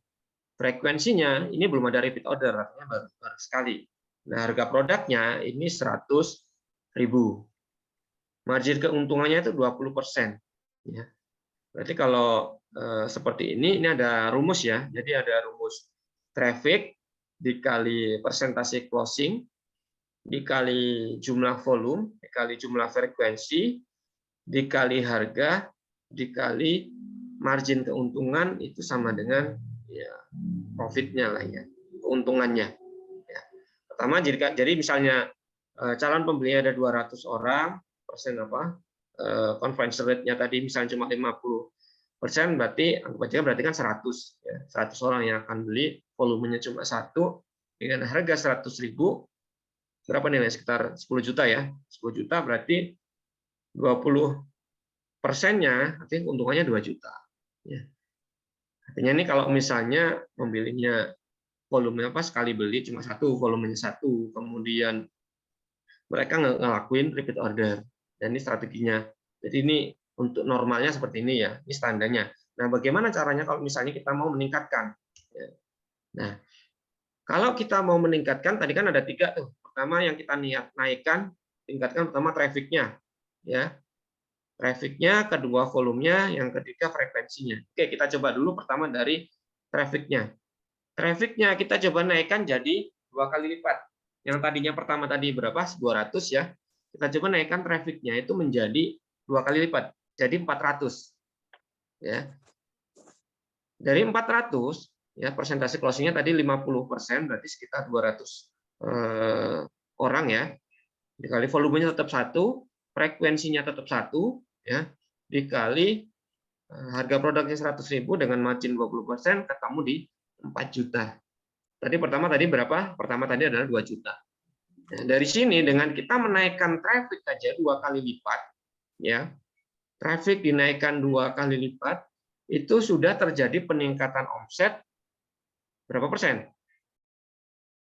Frekuensinya ini belum ada repeat order, artinya baru sekali. Nah, harga produknya ini 100.000. Margin keuntungannya itu 20%. Ya. Berarti kalau seperti ini ada rumus ya. Jadi ada rumus traffic dikali persentase closing dikali jumlah volume dikali jumlah frekuensi dikali harga dikali margin keuntungan itu sama dengan ya profitnya lah ya, keuntungannya. Ya. Pertama jadi misalnya calon pembeli ada 200 orang, persen conversion rate-nya tadi misalnya cuma 50%, berarti anggap aja berarti kan 100 ya. 100 orang yang akan beli, volumenya cuma satu dengan harga 100.000, berapa nilai? Sekitar 10 juta ya. 10 juta berarti 20%-nya artinya keuntungannya 2 juta. Ya. Artinya ini kalau misalnya pembelinya volumenya sekali beli cuma satu, volumenya satu, kemudian mereka ngelakuin repeat order. Dan ini strateginya. Jadi ini untuk normalnya seperti ini ya, ini standarnya. Nah, bagaimana caranya kalau misalnya kita mau meningkatkan? Nah, kalau kita mau meningkatkan, tadi kan ada 3 tuh. Pertama yang kita naikkan, tingkatkan pertama traffic-nya. Ya, traffic-nya, kedua volumenya, yang ketiga frekuensinya. Oke, kita coba dulu pertama dari traffic-nya. Traffic-nya kita coba naikkan jadi 2 kali lipat. Yang tadinya pertama tadi berapa? 200 ya. Kita coba naikkan traffic-nya itu menjadi 2 kali lipat, jadi 400. Ya. Dari 400 ya, persentase closing-nya tadi 50%, berarti sekitar 200 orang ya. Dikali volumenya tetap satu, frekuensinya tetap satu ya, dikali harga produknya 100.000 dengan margin 20%, ketemu di 4 juta. Tadi berapa? Pertama tadi adalah 2 juta. Nah, dari sini dengan kita menaikkan traffic aja 2 kali lipat ya. Traffic dinaikkan 2 kali lipat, itu sudah terjadi peningkatan omset berapa persen?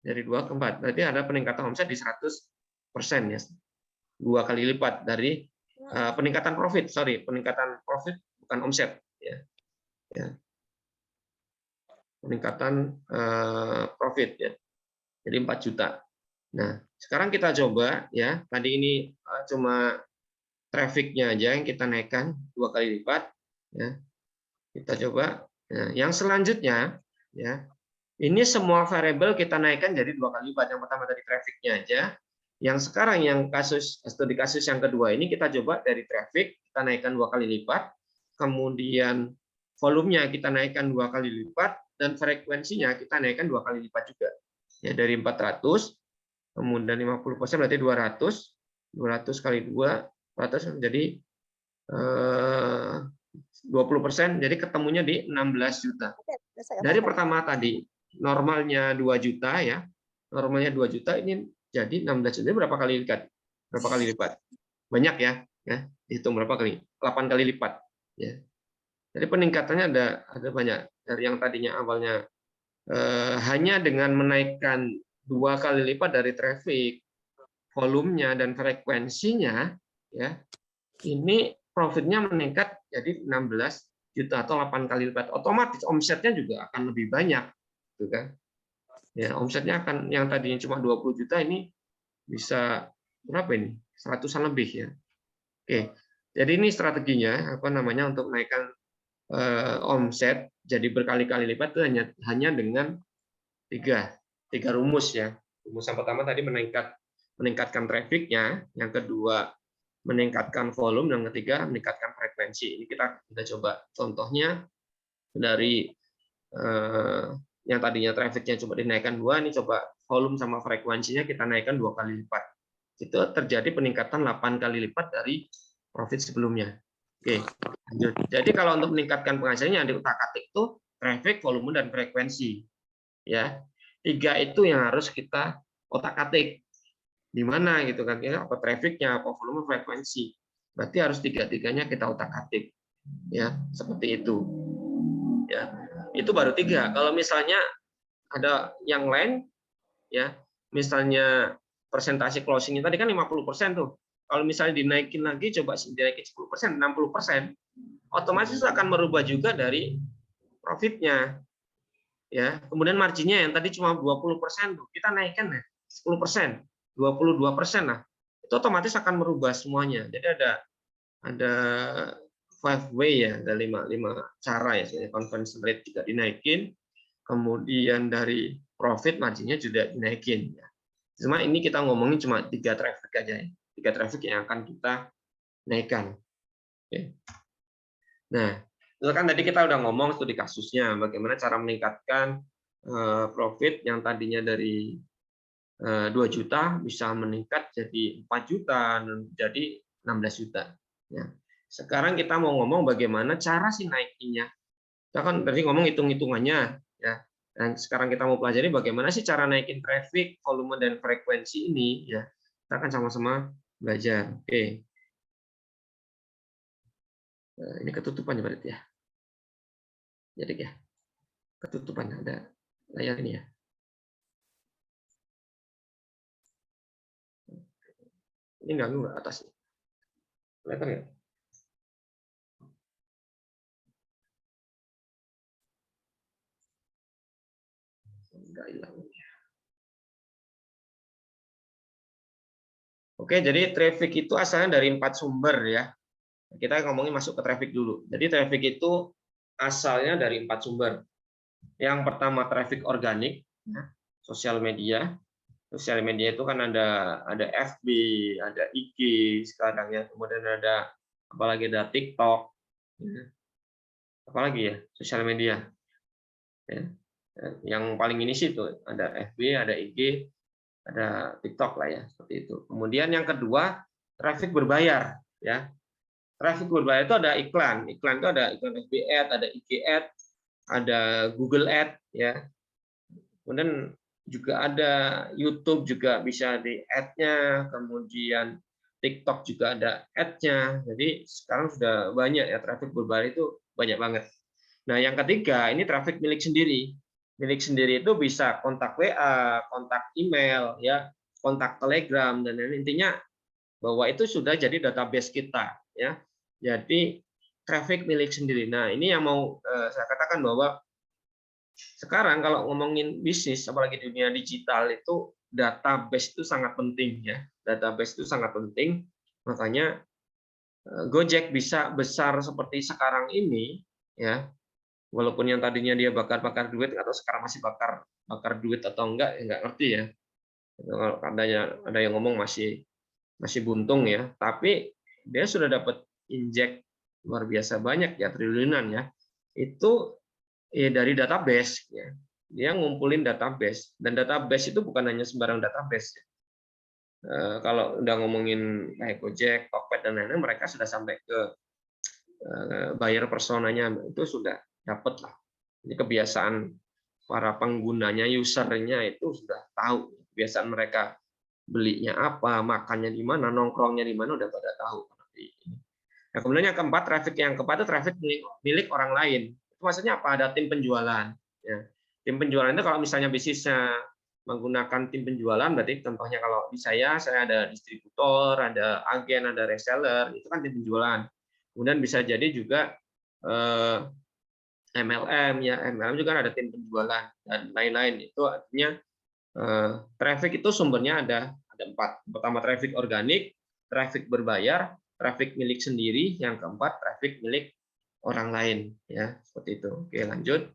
Dari 2 ke 4. Berarti ada peningkatan omset di 100% ya. 2 kali lipat dari peningkatan profit, peningkatan profit bukan omset ya. Ya. Peningkatan profit ya. Jadi 4 juta. Nah, sekarang kita coba ya. Tadi ini cuma traffic-nya aja yang kita naikkan 2 kali lipat ya. Kita coba. Nah, yang selanjutnya ya. Ini semua variabel kita naikkan jadi 2 kali lipat. Yang pertama dari traffic-nya aja. Yang sekarang yang studi kasus yang kedua ini kita coba dari traffic kita naikkan 2 kali lipat, kemudian volumenya kita naikkan 2 kali lipat, dan frekuensinya kita naikkan 2 kali lipat juga. Ya, dari 400, kemudian 50% berarti 200, 200 kali 2, 400 jadi 20%, jadi ketemunya di 16 juta. Dari pertama tadi normalnya 2 juta ya, normalnya 2 juta ini jadi 16 juta, berapa kali lipat? Berapa kali lipat? Banyak ya, hitung berapa kali? 8 kali lipat. Ya. Jadi peningkatannya ada banyak. Dari yang tadinya awalnya hanya dengan menaikkan 2 kali lipat dari traffic, volumenya dan frekuensinya, ya, ini profitnya meningkat jadi 16 juta atau 8 kali lipat. Otomatis omsetnya juga akan lebih banyak, gitu kan? Ya, omsetnya akan yang tadinya cuma 20 juta ini bisa berapa ini? 100-an lebih ya. Oke. Jadi ini strateginya untuk menaikkan omset jadi berkali-kali lipat itu hanya dengan tiga rumus ya. Rumusan pertama tadi meningkatkan trafficnya, yang kedua meningkatkan volume, yang ketiga meningkatkan frekuensi. Ini kita coba contohnya dari yang tadinya trafficnya coba dinaikkan 2, ini coba volume sama frekuensinya kita naikkan 2 kali lipat. Itu terjadi peningkatan 8 kali lipat dari profit sebelumnya. Oke, lanjut. Jadi kalau untuk meningkatkan penghasilannya yang diutak-atik itu traffic, volume, dan frekuensi. Ya, 3 itu yang harus kita otak-atik. Di mana gitu kan? Ya, apa trafficnya, apa volume, frekuensi. Berarti harus 3-tiganya kita otak-atik. Ya, seperti itu. Ya, itu baru 3. Kalau misalnya ada yang lain, ya, misalnya persentase closing tadi kan 50% tuh. Kalau misalnya dinaikin lagi, coba dinaikin 10%, 60%, otomatis akan merubah juga dari profitnya. Ya, kemudian marginnya yang tadi cuma 20% tuh, kita naikkan ya 10%, 22% lah. Itu otomatis akan merubah semuanya. Jadi ada 5 way ya, ada 5 cara ya. Conversion rate juga dinaikin, kemudian dari profit marginnya juga dinaikin. Cuma ini kita ngomongin cuma 3 traffic aja ya. 3 traffic yang akan kita naikkan. Oke. Nah, itu kan tadi kita udah ngomong studi kasusnya, bagaimana cara meningkatkan profit yang tadinya dari 2 juta bisa meningkat jadi 4 juta dan jadi 16 juta. Ya. Sekarang kita mau ngomong bagaimana cara sih naikinnya. Kita kan tadi ngomong hitung-hitungannya, ya. Dan sekarang kita mau pelajari bagaimana sih cara naikin traffic, volume, dan frekuensi ini. Ya, kita akan sama-sama belajar. Oke. Nah, ini ketutupan ya berarti ya. Jadi ya, ketutupan ada layar ini ya. Ini nggak atas. Kelihatan ya? Nggak hilang. Oke, jadi traffic itu asalnya dari 4 sumber ya. Kita ngomongin masuk ke traffic dulu. Jadi traffic itu asalnya dari 4 sumber. Yang pertama traffic organik, sosial media. Sosial media itu kan ada FB, ada IG sekarang ya, kemudian ada apalagi ada TikTok, apalagi ya sosial media. Ya. Yang paling ini sih itu ada FB, ada IG, ada TikTok lah ya, seperti itu. Kemudian yang kedua traffic berbayar ya. Traffic berbayar itu ada iklan. Iklan itu ada iklan FB ad, ada IG ad, ada Google ad ya. Kemudian juga ada YouTube juga bisa di ad-nya, kemudian TikTok juga ada ad-nya. Jadi sekarang sudah banyak ya traffic berbayar itu banyak banget. Nah, yang ketiga ini traffic milik sendiri. Milik sendiri itu bisa kontak WA, kontak email ya, kontak Telegram dan lain-lain. Intinya bahwa itu sudah jadi database kita ya. Jadi traffic milik sendiri. Nah, ini yang mau saya katakan bahwa sekarang kalau ngomongin bisnis, apalagi di dunia digital itu database itu sangat penting ya. Database itu sangat penting. Makanya Gojek bisa besar seperti sekarang ini ya. Walaupun yang tadinya dia bakar duit atau sekarang masih bakar duit atau enggak, ya enggak ngerti ya. Kalau ada yang ngomong masih buntung ya. Tapi dia sudah dapat injek luar biasa banyak ya, triliunan ya. Itu dari database ya. Dia ngumpulin database dan database itu bukan hanya sembarang database ya. Kalau udah ngomongin kayak Gojek, Tokped dan lain-lain, mereka sudah sampai ke buyer personanya itu sudah dapat lah. Ini kebiasaan para penggunanya, usernya itu sudah tahu kebiasaan mereka belinya apa, makannya di mana, nongkrongnya di mana udah pada tahu. Nah, kemudian yang keempat, traffic yang keempat itu traffic milik orang lain. Itu maksudnya apa? Ada tim penjualan. Ya. Tim penjualan itu kalau misalnya bisnisnya menggunakan tim penjualan, berarti contohnya kalau di saya ada distributor, ada agen, ada reseller, itu kan tim penjualan. Kemudian bisa jadi juga MLM, ya MLM juga ada tim penjualan dan lain-lain. Itu artinya traffic itu sumbernya ada 4. Pertama traffic organik, traffic berbayar, traffic milik sendiri, yang keempat traffic milik orang lain ya, seperti itu. Oke, lanjut.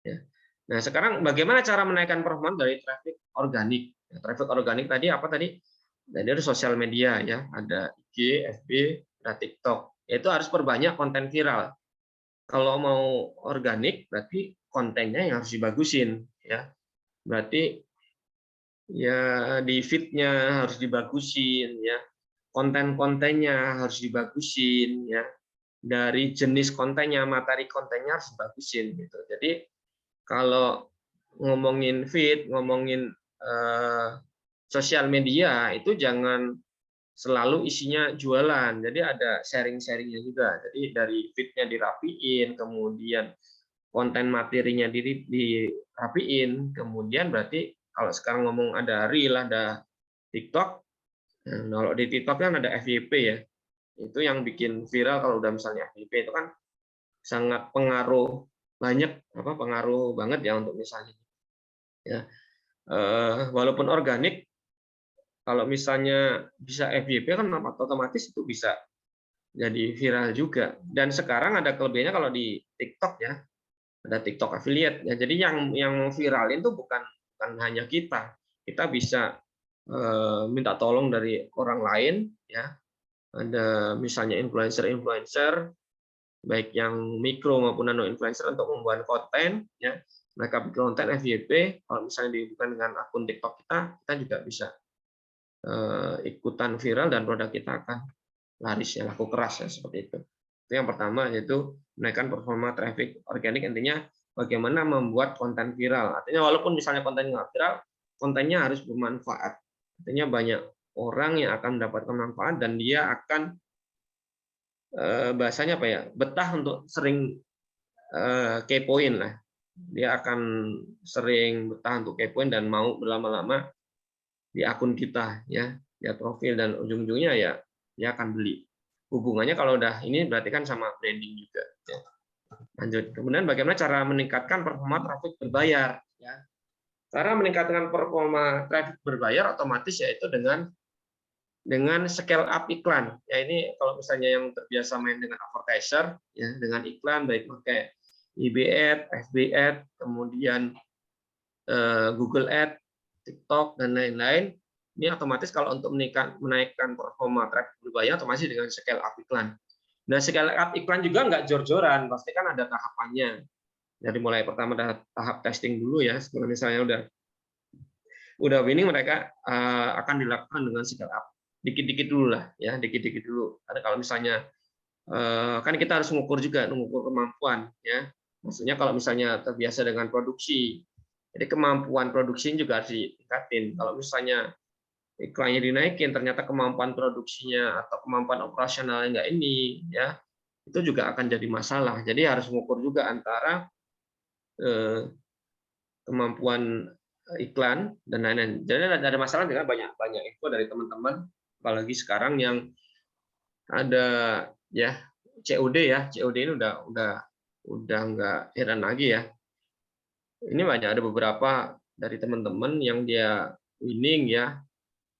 Ya. Nah, sekarang bagaimana cara menaikkan performa dari traffic organik? Traffic organik tadi apa tadi? Jadi ada sosial media ya, ada IG, FB, ada TikTok. Itu harus perbanyak konten viral. Kalau mau organik berarti kontennya yang harus dibagusin ya. Berarti ya di feed-nya harus dibagusin ya. Konten-kontennya harus dibagusin ya. Dari jenis kontennya, materi kontennya harus dibagusin gitu. Jadi kalau ngomongin feed, ngomongin sosial media itu jangan selalu isinya jualan. Jadi ada sharing-sharingnya juga. Jadi dari feed-nya dirapiin, kemudian konten materinya dirapiin, kemudian berarti kalau sekarang ngomong ada Reel, ada TikTok. Nah, kalau di TikTok kan ada FYP ya. Itu yang bikin viral kalau udah misalnya FYP itu kan sangat pengaruh pengaruh banget ya untuk misalnya ya. Walaupun organik kalau misalnya bisa FYP kan otomatis itu bisa jadi viral juga. Dan sekarang ada kelebihannya kalau di TikTok ya, ada TikTok affiliate ya. Jadi yang viralin itu bukan hanya kita. Kita bisa minta tolong dari orang lain ya. Ada misalnya influencer baik yang mikro maupun nano influencer untuk membuat konten ya. Mereka bikin konten FYP, kalau misalnya dihubungkan dengan akun TikTok kita juga bisa ikutan viral dan produk kita akan laris ya, laku keras ya, seperti itu. Itu yang pertama, yaitu menaikkan performa traffic organik. Intinya bagaimana membuat konten viral. Artinya walaupun misalnya konten nggak viral, kontennya harus bermanfaat. Artinya banyak orang yang akan mendapatkan manfaat dan dia akan bahasanya apa ya, betah untuk sering kepoin lah. Dia akan sering betah untuk kepoin dan mau berlama-lama di akun kita ya, lihat profil, dan ujung-ujungnya ya dia akan beli. Hubungannya kalau udah ini berarti kan sama branding juga ya. Lanjut. Kemudian bagaimana cara meningkatkan performa traffic berbayar ya. Cara meningkatkan performa traffic berbayar otomatis yaitu dengan scale up iklan. Ya ini kalau misalnya yang terbiasa main dengan advertiser ya, dengan iklan baik pakai IB Ad, FB Ad, kemudian Google Ad, TikTok dan lain-lain, ini otomatis kalau untuk menaikkan performa traffic berbayar otomatis dengan scale up iklan. Nah, scale up iklan juga nggak jor-joran, pasti kan ada tahapannya. Jadi mulai pertama tahap testing dulu ya, sebelum misalnya udah winning, mereka akan dilakukan dengan scale up. Dikit-dikit dulu lah ya, dikit-dikit dulu. Karena kalau misalnya kan kita harus mengukur kemampuan ya. Maksudnya kalau misalnya terbiasa dengan produksi, jadi kemampuan produksi juga harus ditingkatin. Kalau misalnya iklannya dinaikin, ternyata kemampuan produksinya atau kemampuan operasionalnya nggak ini, ya itu juga akan jadi masalah. Jadi harus mengukur juga antara kemampuan iklan dan lain-lain. Jadi ada masalah dengan banyak info dari teman-teman, apalagi sekarang yang ada ya COD ya, COD ini udah nggak heran lagi ya. Ini banyak ada beberapa dari teman-teman yang dia winning ya.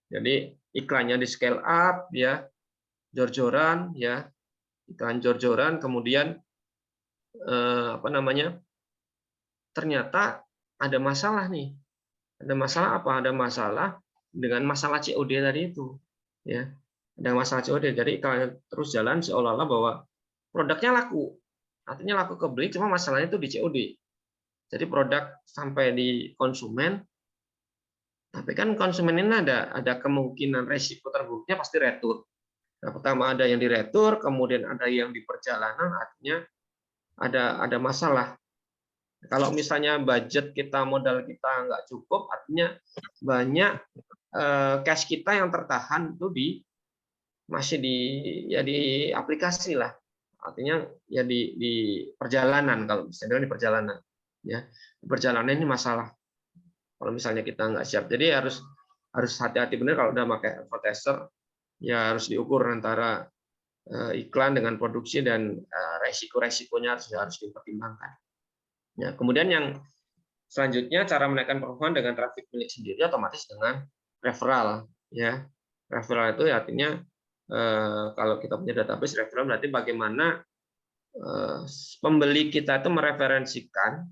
Jadi iklannya di scale up ya, jor-joran ya, iklan jor-joran, kemudian ternyata ada masalah nih. Ada masalah apa? Ada masalah dengan masalah COD tadi itu ya. Ada masalah COD, jadi iklannya terus jalan seolah-olah bahwa produknya laku. Artinya laku kebeli, cuma masalahnya itu di COD. Jadi produk sampai di konsumen, tapi kan konsumen ini ada kemungkinan resiko terburuknya pasti retur. Nah, pertama ada yang diretur, kemudian ada yang di perjalanan, artinya ada masalah. Kalau misalnya budget kita, modal kita nggak cukup, artinya banyak cash kita yang tertahan itu masih di aplikasi lah. Artinya ya di perjalanan, kalau misalnya di perjalanan. Ya, di perjalanan ini masalah. Kalau misalnya kita nggak siap, jadi harus hati-hati benar kalau udah pakai advertiser, ya harus diukur antara iklan dengan produksi dan resiko-resikonya harus dipertimbangkan. Ya, kemudian yang selanjutnya cara menaikkan performa dengan traffic milik sendiri otomatis dengan referral. Ya, referral itu artinya kalau kita punya database referral berarti bagaimana pembeli kita itu mereferensikan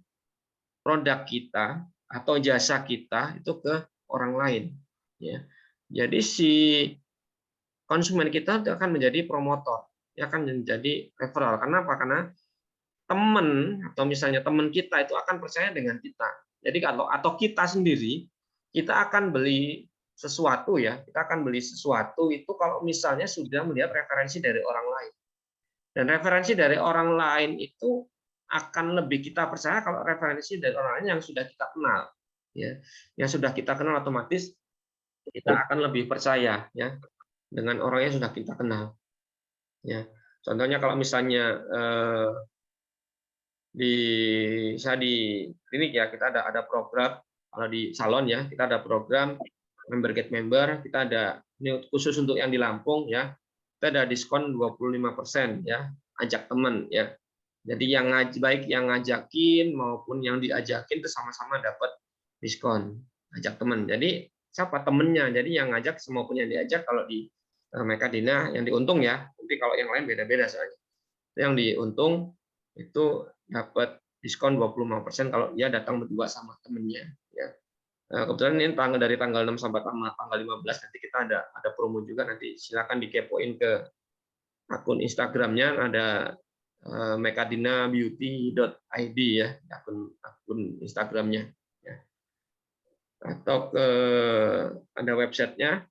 produk kita atau jasa kita itu ke orang lain, ya. Jadi si konsumen kita itu akan menjadi promotor, dia akan menjadi referral. Kenapa? Karena teman atau misalnya teman kita itu akan percaya dengan kita. Jadi kalau atau kita sendiri kita akan beli sesuatu, ya, kita akan beli sesuatu itu kalau misalnya sudah melihat referensi dari orang lain. Dan referensi dari orang lain itu akan lebih kita percaya kalau referensi dari orang lain yang sudah kita kenal, ya. Yang sudah kita kenal otomatis kita akan lebih percaya, ya, dengan orang yang sudah kita kenal, ya. Contohnya kalau misalnya di klinik, ya, kita ada program. Kalau di salon, ya, kita ada program member get member. Kita ada, ini khusus untuk yang di Lampung, ya, kita ada diskon 25%, ya, ajak teman, ya. Jadi yang baik yang ngajakin maupun yang diajakin itu sama-sama dapat diskon, ajak teman. Jadi siapa temennya, jadi yang ngajak maupun yang diajak. Kalau di Mekadina yang diuntung, ya, nanti kalau yang lain beda-beda soalnya. Yang diuntung itu dapat diskon 25% kalau dia datang berdua sama temennya, ya. Kebetulan ini dari tanggal 6 sampai tanggal 15 nanti kita ada promo juga, nanti silakan dikepoin ke akun Instagramnya, ada mekadinabeauty.id, ya, akun Instagramnya, ya. Atau ada websitenya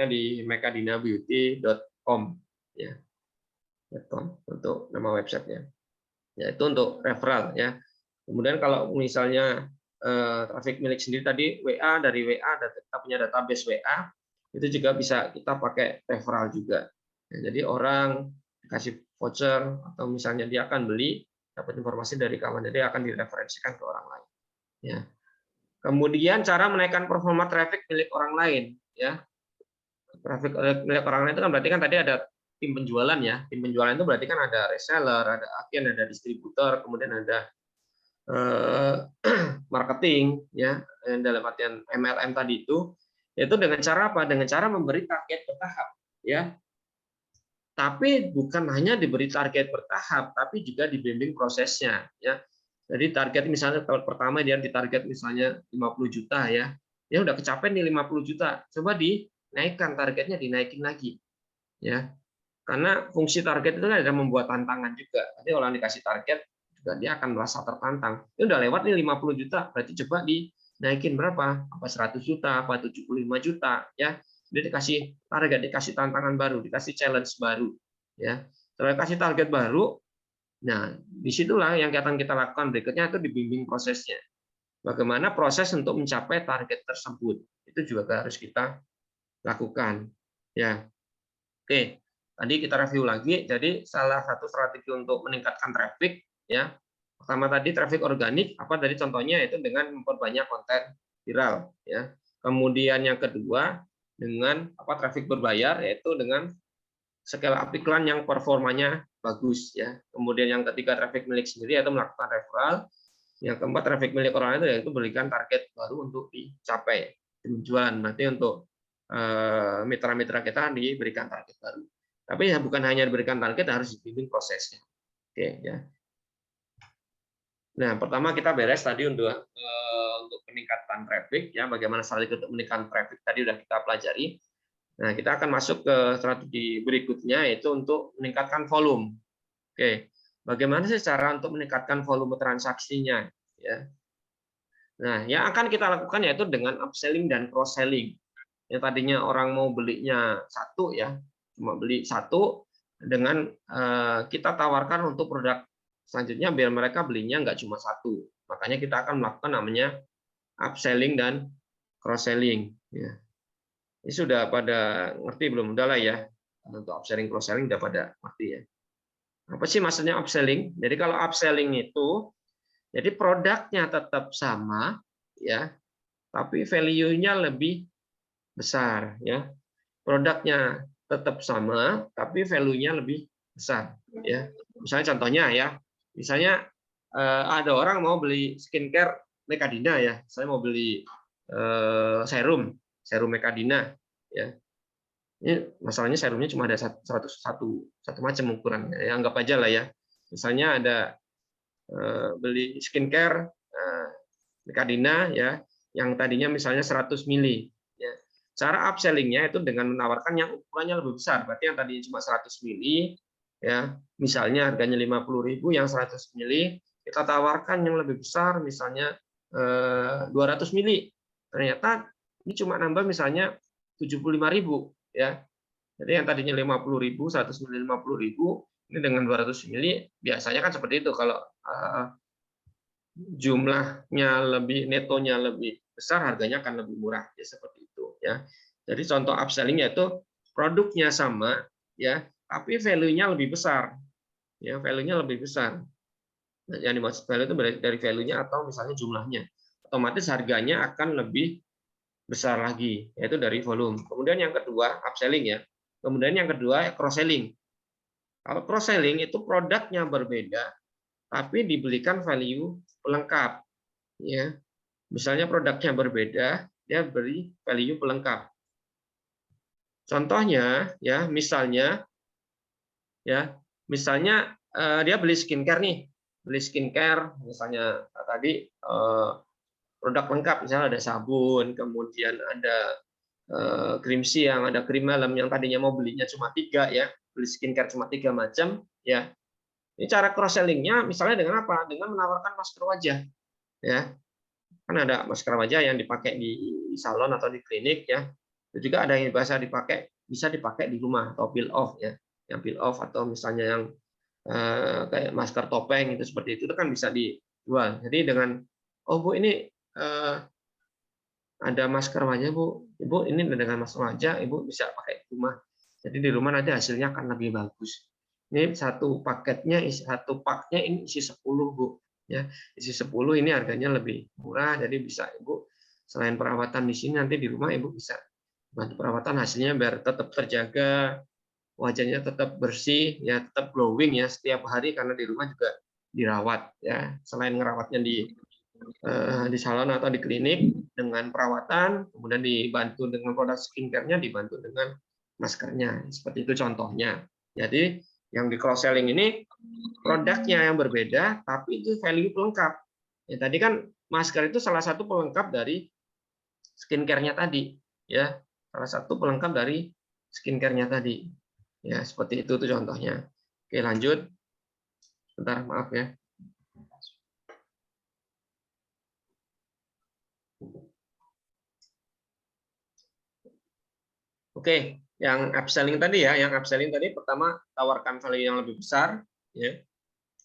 di mekadinabeauty.com, ya, untuk nama websitenya. Ya, itu untuk referral, ya. Kemudian kalau misalnya traffic milik sendiri tadi dari WA, kita punya database WA, itu juga bisa kita pakai referral juga. Ya, jadi orang dikasih voucher atau misalnya dia akan beli, dapat informasi dari kawan, jadi akan direferensikan ke orang lain, ya. Kemudian cara menaikkan performa traffic milik orang lain, ya. Traffic milik orang lain itu kan berarti kan tadi ada tim penjualan, ya. Tim penjualan itu berarti kan ada reseller, ada agen, ada distributor, kemudian ada marketing, ya, dalam artian MLM tadi itu, yaitu dengan cara apa? Dengan cara memberi target bertahap, ya. Tapi bukan hanya diberi target bertahap, tapi juga dibimbing prosesnya, ya. Jadi target misalnya tahun pertama dia ditarget misalnya 50 juta, ya. Ya udah kecapai nih 50 juta, coba dinaikkan targetnya, dinaikin lagi, ya. Karena fungsi target itu ada membuat tantangan juga. Jadi kalau dikasih target juga dia akan merasa tertantang. Ini udah lewat nih 50 juta, berarti coba dinaikin berapa? Apa 100 juta, apa 75 juta, ya. Dia dikasih target, dikasih tantangan baru, dikasih challenge baru, ya. Setelah dikasih target baru, nah disitulah yang akan kita lakukan berikutnya itu dibimbing prosesnya. Bagaimana proses untuk mencapai target tersebut, itu juga harus kita lakukan, ya. Oke, tadi kita review lagi. Jadi salah satu strategi untuk meningkatkan traffic, ya. Pertama tadi traffic organik, apa tadi contohnya itu dengan memperbanyak konten viral, ya. Kemudian yang kedua dengan traffic berbayar, yaitu dengan scale up iklan yang performanya bagus, ya. Kemudian yang ketiga traffic milik sendiri, yaitu melakukan referral. Yang keempat traffic milik orang itu yaitu berikan target baru untuk dicapai penjualan. Nanti untuk mitra-mitra kita diberikan target baru. Tapi ya bukan hanya diberikan target, harus dibimbing prosesnya. Oke, ya. Nah, pertama kita beres tadi untuk peningkatan traffic, ya. Bagaimana strategi untuk meningkatkan traffic tadi sudah kita pelajari. Nah, kita akan masuk ke strategi berikutnya, yaitu untuk meningkatkan volume. Oke, bagaimana sih cara untuk meningkatkan volume transaksinya, ya? Nah, yang akan kita lakukan yaitu dengan upselling dan cross selling. Yang tadinya orang mau belinya satu, ya, cuma beli satu, dengan kita tawarkan untuk produk selanjutnya biar mereka belinya nggak cuma satu. Makanya kita akan melakukan namanya upselling dan cross selling, ya. Ini sudah pada ngerti belum? Udah lah, ya, untuk upselling cross selling udah pada ngerti, ya. Apa sih maksudnya upselling? Jadi kalau upselling itu, jadi produknya tetap sama, ya, tapi value-nya lebih besar, ya. Produknya tetap sama, tapi value-nya lebih besar, ya. Misalnya contohnya, ya, misalnya ada orang mau beli skincare Mekadina, ya. Saya mau beli serum Mekadina, ya. Ini masalahnya serumnya cuma ada satu macam ukurannya, ya, anggap aja lah, ya. Misalnya ada beli skincare Decadina ya, yang tadinya misalnya 100 mili. Ya. Cara upsellingnya itu dengan menawarkan yang ukurannya lebih besar. Berarti yang tadinya cuma 100 mili, ya, misalnya harganya 50.000, yang 100 mili kita tawarkan yang lebih besar, misalnya 200 mili. Ternyata ini cuma nambah misalnya 75.000, ya. Jadi yang tadinya 50.000, 100 mili 50.000, ini dengan 200 mili biasanya kan seperti itu. Kalau jumlahnya lebih, netonya lebih besar, harganya akan lebih murah, ya seperti itu ya. Jadi contoh upselling yaitu produknya sama ya, tapi value-nya lebih besar. Ya, value-nya lebih besar. Nah, yang dimaksud value itu dari value-nya atau misalnya jumlahnya. Otomatis harganya akan lebih besar lagi, yaitu dari volume. Kemudian yang kedua, upselling ya. Kemudian yang kedua, cross-selling. Kalau cross-selling itu produknya berbeda, tapi dibelikan value pelengkap. Ya, misalnya produknya berbeda, dia beri value pelengkap. Contohnya, ya, misalnya dia beli skincare nih, misalnya tadi produk lengkap, misalnya ada sabun, kemudian ada krim siang, ada krim malam, yang tadinya mau belinya cuma 3 ya, beli skincare cuma 3 macam ya. Ini cara cross sellingnya misalnya dengan apa? Dengan menawarkan masker wajah ya. Kan ada masker wajah yang dipakai di salon atau di klinik ya. Itu juga ada yang bisa dipakai di rumah atau peel off ya. Yang peel off atau misalnya yang kayak masker topeng itu seperti itu kan bisa dijual. Jadi dengan Bu ini ada masker wajah Bu. Ibu ini dengan masker wajah Ibu bisa pakai di rumah. Jadi di rumah nanti hasilnya akan lebih bagus. Ini satu paknya ini isi 10 Bu. Ya, isi 10 ini harganya lebih murah, jadi bisa Ibu selain perawatan di sini nanti di rumah Ibu bisa bantu perawatan, hasilnya biar tetap terjaga, wajahnya tetap bersih ya, tetap glowing ya setiap hari karena di rumah juga dirawat ya. Selain ngerawatnya di salon atau di klinik dengan perawatan, kemudian dibantu dengan produk skincare-nya, dibantu dengan maskernya. Seperti itu contohnya. Jadi yang di cross selling ini produknya yang berbeda, tapi itu value pelengkap. Ya, tadi kan masker itu salah satu pelengkap dari skincare-nya tadi, ya, salah satu pelengkap dari skincare-nya tadi. Ya, seperti itu tuh contohnya. Oke, lanjut. Sebentar, maaf ya. Oke, yang upselling tadi ya, pertama tawarkan value yang lebih besar, ya.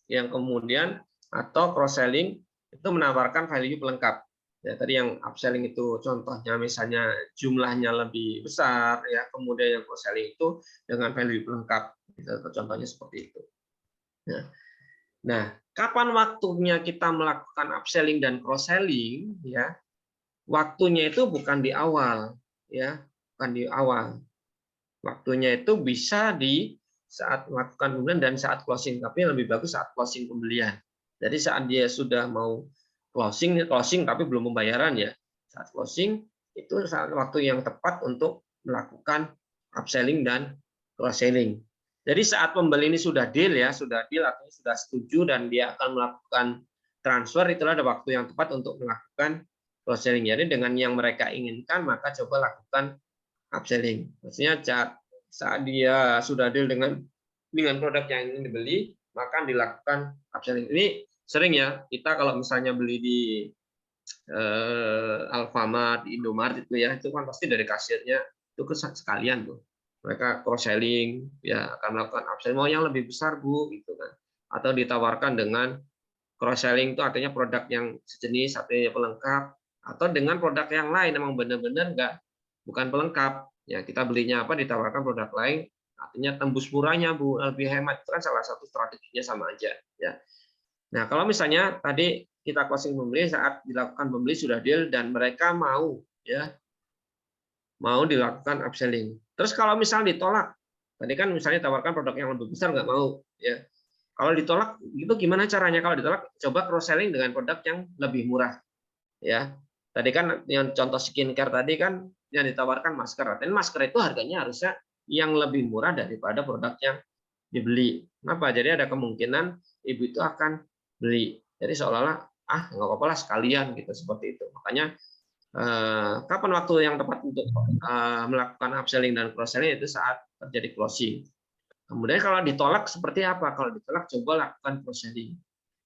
Yang kemudian atau cross selling itu menawarkan value pelengkap. Ya, tadi yang upselling itu contohnya misalnya jumlahnya lebih besar ya, kemudian yang cross selling itu dengan value pelengkap. Contohnya seperti itu. Nah, kapan waktunya kita melakukan upselling dan cross selling ya? Waktunya itu bukan di awal ya, bukan di awal. Waktunya itu bisa di saat melakukan pembelian dan saat closing, tapi lebih bagus saat closing pembelian. Jadi saat dia sudah mau closing tapi belum pembayaran ya. Saat closing itu saat waktu yang tepat untuk melakukan upselling dan cross selling. Jadi saat pembeli ini sudah deal artinya sudah setuju dan dia akan melakukan transfer, itulah ada waktu yang tepat untuk melakukan cross selling. Jadi dengan yang mereka inginkan maka coba lakukan upselling. Maksudnya saat dia sudah deal dengan produk yang ingin dibeli, maka dilakukan upselling. Ini sering ya, kita kalau misalnya beli di Alfamart, di Indomaret itu kan pasti dari kasirnya itu sekalian tuh. Mereka cross selling, ya akan melakukan upselling. Mau yang lebih besar Bu, gitu kan? Atau ditawarkan dengan cross selling itu artinya produk yang sejenis, artinya pelengkap, atau dengan produk yang lain memang benar-benar bukan pelengkap. Ya, kita belinya apa ditawarkan produk lain, artinya tembus murahnya Bu, lebih hemat. Itu kan salah satu strateginya sama aja ya. Nah, kalau misalnya tadi kita closing pembeli saat dilakukan pembeli sudah deal dan mereka mau dilakukan upselling. Terus kalau misalnya ditolak, tadi kan misalnya tawarkan produk yang lebih besar nggak mau ya. Kalau ditolak itu gimana caranya? Kalau ditolak coba cross selling dengan produk yang lebih murah ya. Tadi kan yang contoh skincare tadi kan yang ditawarkan masker. Dan masker itu harganya harusnya yang lebih murah daripada produk yang dibeli. Kenapa? Jadi ada kemungkinan ibu itu akan beli. Jadi seolah-olah nggak apa-apa lah sekalian gitu, seperti itu. Makanya kapan waktu yang tepat untuk melakukan upselling dan cross selling, itu saat terjadi closing. Kemudian kalau ditolak seperti apa? Kalau ditolak, coba lakukan cross selling,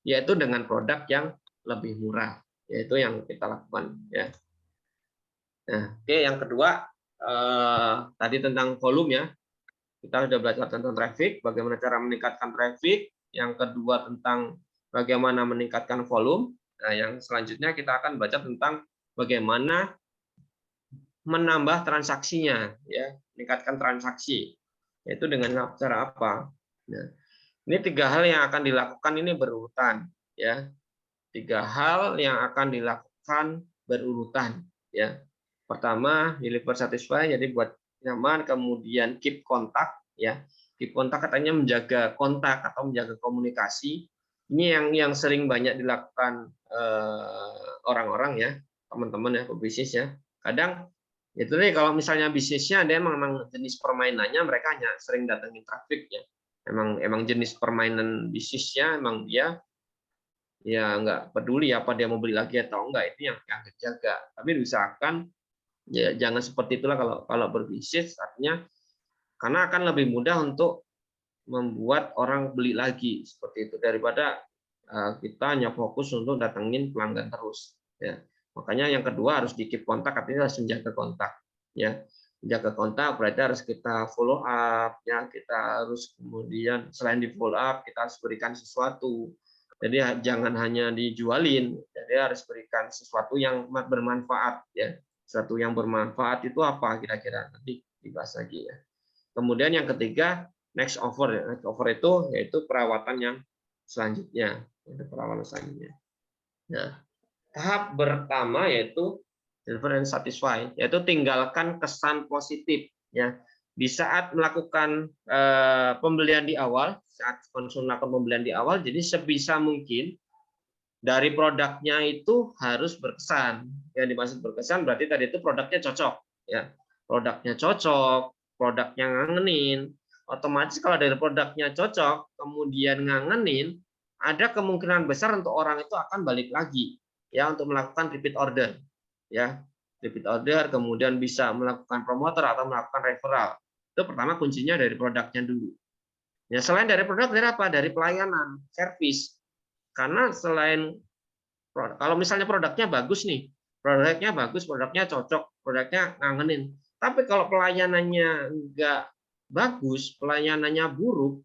yaitu dengan produk yang lebih murah, yaitu yang kita lakukan ya. Nah, oke, yang kedua tadi tentang volume ya. Kita sudah belajar tentang traffic, bagaimana cara meningkatkan traffic. Yang kedua tentang bagaimana meningkatkan volume. Nah, yang selanjutnya kita akan baca tentang bagaimana menambah transaksinya, ya, meningkatkan transaksi. Yaitu dengan cara apa? Nah, ini 3 hal yang akan dilakukan ini berurutan, ya. 3 hal yang akan dilakukan berurutan, ya. Pertama, deliver satisfy, jadi buat nyaman, kemudian keep kontak, ya. Keep kontak katanya menjaga kontak atau menjaga komunikasi. Ini yang sering banyak dilakukan orang-orang ya, teman-teman ya, pebisnis ya. Kadang itu nih, kalau misalnya bisnisnya dia memang jenis permainannya, mereka hanya sering datengin traffic ya. Emang jenis permainan bisnisnya emang dia ya nggak peduli apa dia mau beli lagi atau enggak, itu yang dijaga. Tapi diusahakan ya jangan seperti itulah kalau berbisnis, artinya karena akan lebih mudah untuk membuat orang beli lagi seperti itu daripada kita hanya fokus untuk datengin pelanggan terus ya. Makanya yang kedua harus di keep kontak, artinya harus menjaga kontak ya. Menjaga kontak berarti harus kita follow up ya, kita harus kemudian selain di follow up kita harus berikan sesuatu. Jadi jangan hanya dijualin, jadi harus berikan sesuatu yang bermanfaat ya. Sesuatu yang bermanfaat itu apa kira-kira, nanti dibahas lagi ya. Kemudian yang ketiga, next offer. Next offer itu yaitu perawatan yang selanjutnya. Perawatan selanjutnya. Nah, tahap pertama yaitu deliver and satisfy, yaitu tinggalkan kesan positif ya. Di saat melakukan pembelian di awal, saat konsumen melakukan pembelian di awal, jadi sebisa mungkin dari produknya itu harus berkesan. Yang dimaksud berkesan berarti tadi itu produknya cocok ya. Produknya cocok, produknya ngangenin. Otomatis kalau dari produknya cocok, kemudian ngangenin, ada kemungkinan besar untuk orang itu akan balik lagi ya untuk melakukan repeat order. Ya, repeat order, kemudian bisa melakukan promoter atau melakukan referral. Itu pertama kuncinya dari produknya dulu. Ya, selain dari produk, dari apa? Dari pelayanan, service. Karena selain kalau misalnya produknya bagus nih, produknya bagus, produknya cocok, produknya ngangenin. Tapi kalau pelayanannya nggak bagus, pelayanannya buruk,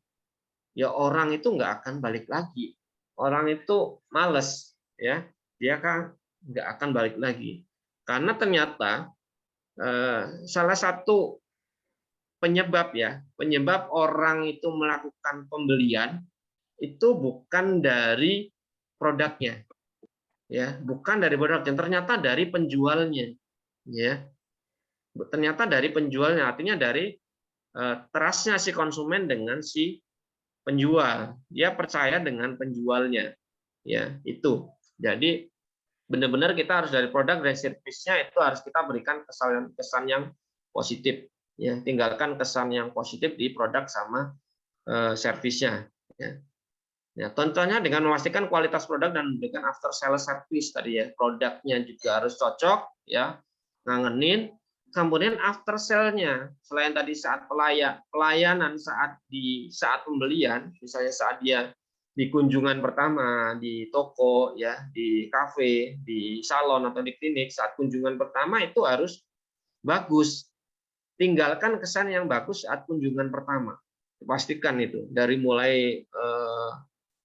ya orang itu nggak akan balik lagi. Orang itu males, ya, dia kan nggak akan balik lagi. Karena ternyata salah satu penyebab orang itu melakukan pembelian itu bukan dari produknya, ya, bukan dari produknya, ternyata dari penjualnya, ya, ternyata dari penjualnya, artinya dari trust-nya si konsumen dengan si penjual, dia percaya dengan penjualnya, ya itu. Jadi benar-benar kita harus dari produk dan servisnya itu harus kita berikan kesan yang positif, ya, tinggalkan kesan yang positif di produk sama servisnya, ya. Ya, contohnya dengan memastikan kualitas produk dan memberikan after sales service tadi ya, produknya juga harus cocok ya, ngangenin. Kemudian after sale-nya, selain tadi saat pelayanan saat pembelian, misalnya saat dia di kunjungan pertama di toko ya, di kafe, di salon atau di klinik, saat kunjungan pertama itu harus bagus. Tinggalkan kesan yang bagus saat kunjungan pertama. Pastikan itu dari mulai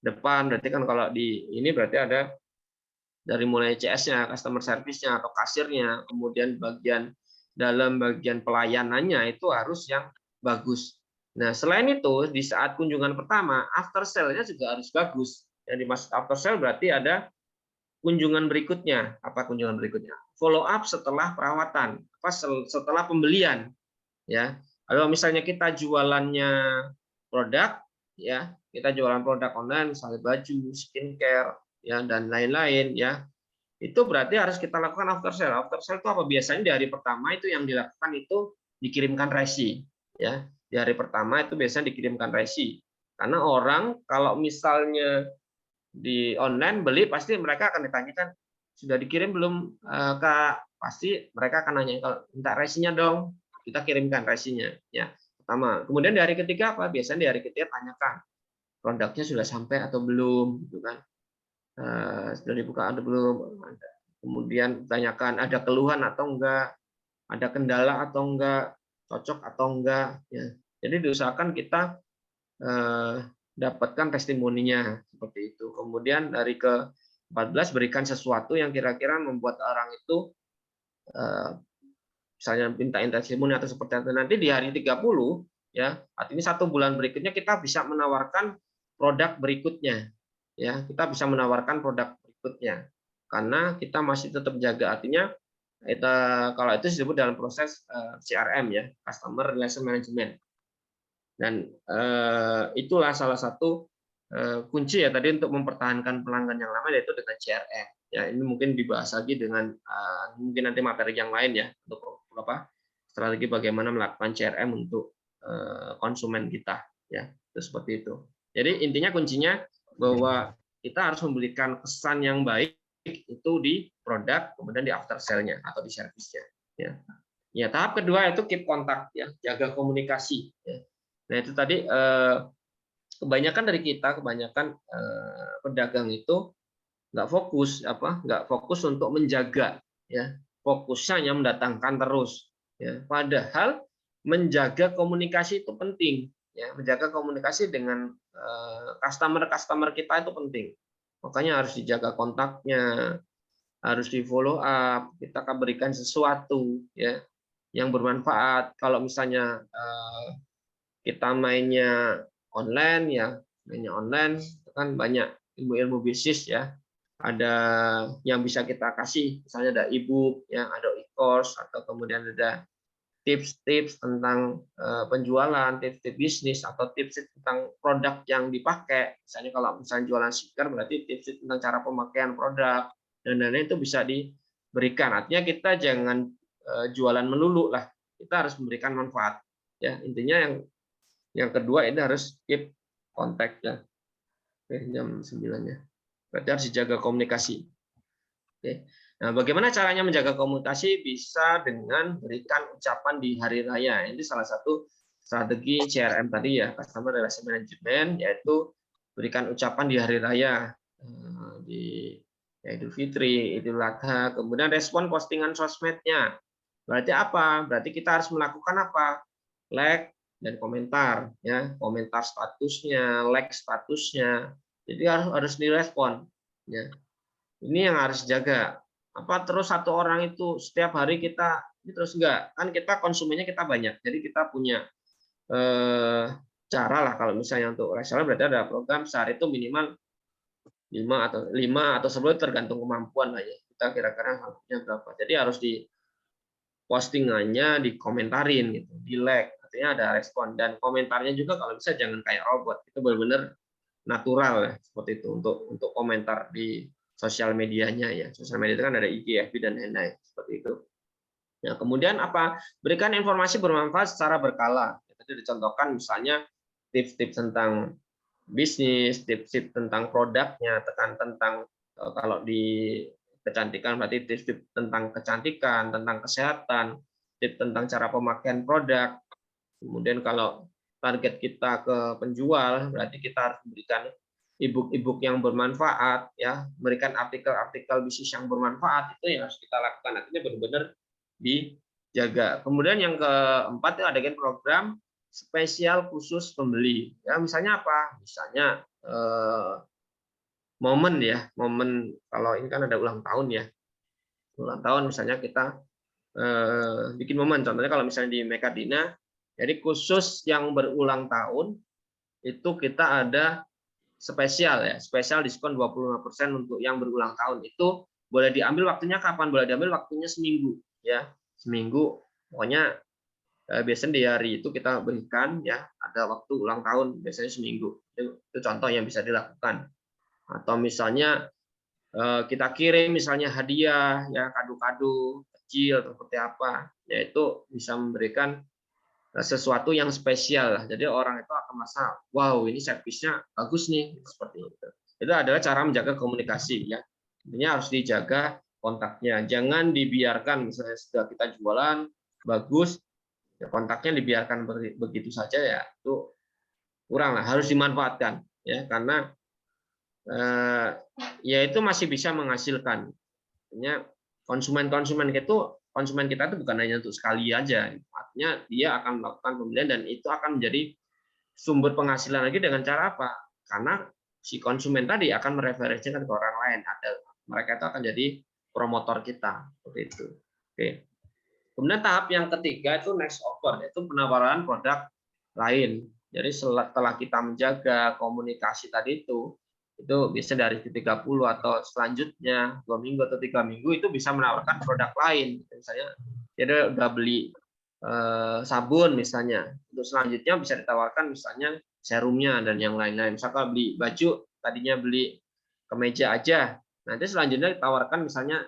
depan, berarti kan kalau di ini berarti ada dari mulai CS-nya, customer service-nya atau kasirnya, kemudian bagian dalam bagian pelayanannya itu harus yang bagus. Nah, selain itu di saat kunjungan pertama, after sale-nya juga harus bagus. Yang dimaksud after sale berarti ada kunjungan berikutnya. Apa kunjungan berikutnya? Follow up setelah perawatan, setelah pembelian, ya. Kalau misalnya kita jualannya produk, ya, kita jualan produk online misalnya baju, skincare, ya, dan lain-lain, ya, itu berarti harus kita lakukan after sale. After sale itu apa? Biasanya di hari pertama itu yang dilakukan itu dikirimkan resi, ya. Di hari pertama itu biasanya dikirimkan resi, karena orang kalau misalnya di online beli pasti mereka akan ditanyakan sudah dikirim belum Kak, pasti mereka akan nanya kalau minta resinya dong, kita kirimkan resinya ya pertama. Kemudian di hari ketiga apa, biasanya di hari ketiga tanyakan produknya sudah sampai atau belum gitu kan. Sudah dibuka atau belum, kemudian tanyakan ada keluhan atau enggak, ada kendala atau enggak, cocok atau enggak ya. Jadi diusahakan kita dapatkan testimoninya seperti itu. Kemudian dari ke-14 berikan sesuatu yang kira-kira membuat orang itu misalnya minta testimoni atau seperti itu. Nanti di hari 30 ya, artinya 1 bulan berikutnya kita bisa menawarkan produk berikutnya. Ya, kita bisa menawarkan produk berikutnya. Karena kita masih tetap jaga, artinya kalau itu disebut dalam proses CRM ya, Customer Relation Management. Dan itulah salah satu kunci ya tadi untuk mempertahankan pelanggan yang lama, yaitu dengan CRM. Ya, ini mungkin dibahas lagi dengan mungkin nanti materi yang lain ya, untuk strategi bagaimana melakukan CRM untuk konsumen kita ya, itu seperti itu. Jadi intinya kuncinya bahwa kita harus memberikan kesan yang baik itu di produk, kemudian di after sale-nya atau di servisnya ya. Ya, tahap kedua itu keep kontak ya, jaga komunikasi ya. Nah, itu tadi kebanyakan dari kita, kebanyakan pedagang itu nggak fokus untuk menjaga ya, fokusnya hanya mendatangkan terus ya. Padahal menjaga komunikasi itu penting ya, menjaga komunikasi dengan customer kita itu penting. Makanya harus dijaga kontaknya, harus di follow up, kita akan berikan sesuatu ya yang bermanfaat. Kalau misalnya kita mainnya online ya, itu kan banyak ilmu-ilmu bisnis ya. Ada yang bisa kita kasih, misalnya ada e-book ya, ada e-course, atau kemudian ada tips-tips tentang penjualan, tips-tips bisnis, atau tips tentang produk yang dipakai. Misalnya kalau misalnya jualan stiker, berarti tips tentang cara pemakaian produk dan lain-lain itu bisa diberikan. Artinya kita jangan jualan melulu lah, kita harus memberikan manfaat. Ya, intinya yang kedua ini harus keep kontak ya. Oke, jam 9-nya. Berarti harus dijaga komunikasi. Oke. Nah, bagaimana caranya menjaga komunikasi? Bisa dengan berikan ucapan di hari raya. Ini salah satu strategi CRM tadi ya, Customer Relation Management, yaitu berikan ucapan di hari raya, di Idul Fitri, Idul Adha, kemudian respon postingan sosmednya. Berarti apa? Berarti kita harus melakukan apa? Like dan komentar ya, komentar statusnya, like statusnya. Jadi harus direspon ya. Ini yang harus jaga. Apa terus satu orang itu setiap hari kita terus enggak? Kan kita konsumennya kita banyak. Jadi kita punya cara lah, kalau misalnya untuk reseller berarti ada program sehari itu minimal 5 atau 10 tergantung kemampuan lah ya. Kita kira-kira harusnya berapa. Jadi harus di postingannya dikomentarin gitu, di like, artinya ada respon, dan komentarnya juga kalau bisa jangan kayak robot, itu benar-benar natural ya, seperti itu untuk komentar di sosial medianya ya. Sosial media itu kan ada IG, FB dan lain-lain seperti itu. Nah, kemudian apa? Berikan informasi bermanfaat secara berkala. Tadi dicontohkan misalnya tips-tips tentang bisnis, tips-tips tentang produknya, tekan tentang kalau di kecantikan berarti tips tentang kecantikan, tentang kesehatan, tips tentang cara pemakaian produk. Kemudian kalau target kita ke penjual, berarti kita harus memberikan e-book yang bermanfaat ya, memberikan artikel-artikel bisnis yang bermanfaat, itu yang harus kita lakukan. Artinya benar-benar dijaga. Kemudian yang keempat itu ada program spesial khusus pembeli. Ya, misalnya apa? Misalnya momen ya, momen kalau ini kan ada ulang tahun ya, ulang tahun misalnya kita bikin momen, contohnya kalau misalnya di Mekadina, jadi khusus yang berulang tahun itu kita ada spesial ya, spesial diskon 25% untuk yang berulang tahun. Itu boleh diambil waktunya kapan? Boleh diambil waktunya seminggu ya, seminggu. Pokoknya biasanya di hari itu kita berikan ya, ada waktu ulang tahun biasanya seminggu. Itu contoh yang bisa dilakukan. Atau misalnya kita kirim misalnya hadiah ya, kado-kado kecil atau seperti apa, yaitu bisa memberikan sesuatu yang spesial. Jadi orang itu akan merasa wow, ini servisnya bagus nih, seperti itu. Itu adalah cara menjaga komunikasi, ya. Intinya harus dijaga kontaknya, jangan dibiarkan misalnya sudah kita jualan bagus, ya kontaknya dibiarkan begitu saja, ya itu kurang lah, harus dimanfaatkan, ya, karena ya itu masih bisa menghasilkan. Artinya konsumen kita itu bukan hanya untuk sekali aja, artinya dia akan melakukan pembelian dan itu akan menjadi sumber penghasilan lagi dengan cara apa? Karena si konsumen tadi akan mereferensikan ke orang lain, mereka itu akan jadi promotor kita, seperti itu. Oke. Kemudian tahap yang ketiga itu next offer, yaitu penawaran produk lain. Jadi setelah kita menjaga komunikasi tadi itu bisa dari 30 atau selanjutnya 2 minggu atau 3 minggu itu bisa menawarkan produk lain. Misalnya dia udah beli sabun misalnya, untuk selanjutnya bisa ditawarkan misalnya serumnya dan yang lain-lain. Misalkan beli baju, tadinya beli kemeja aja, nanti selanjutnya ditawarkan misalnya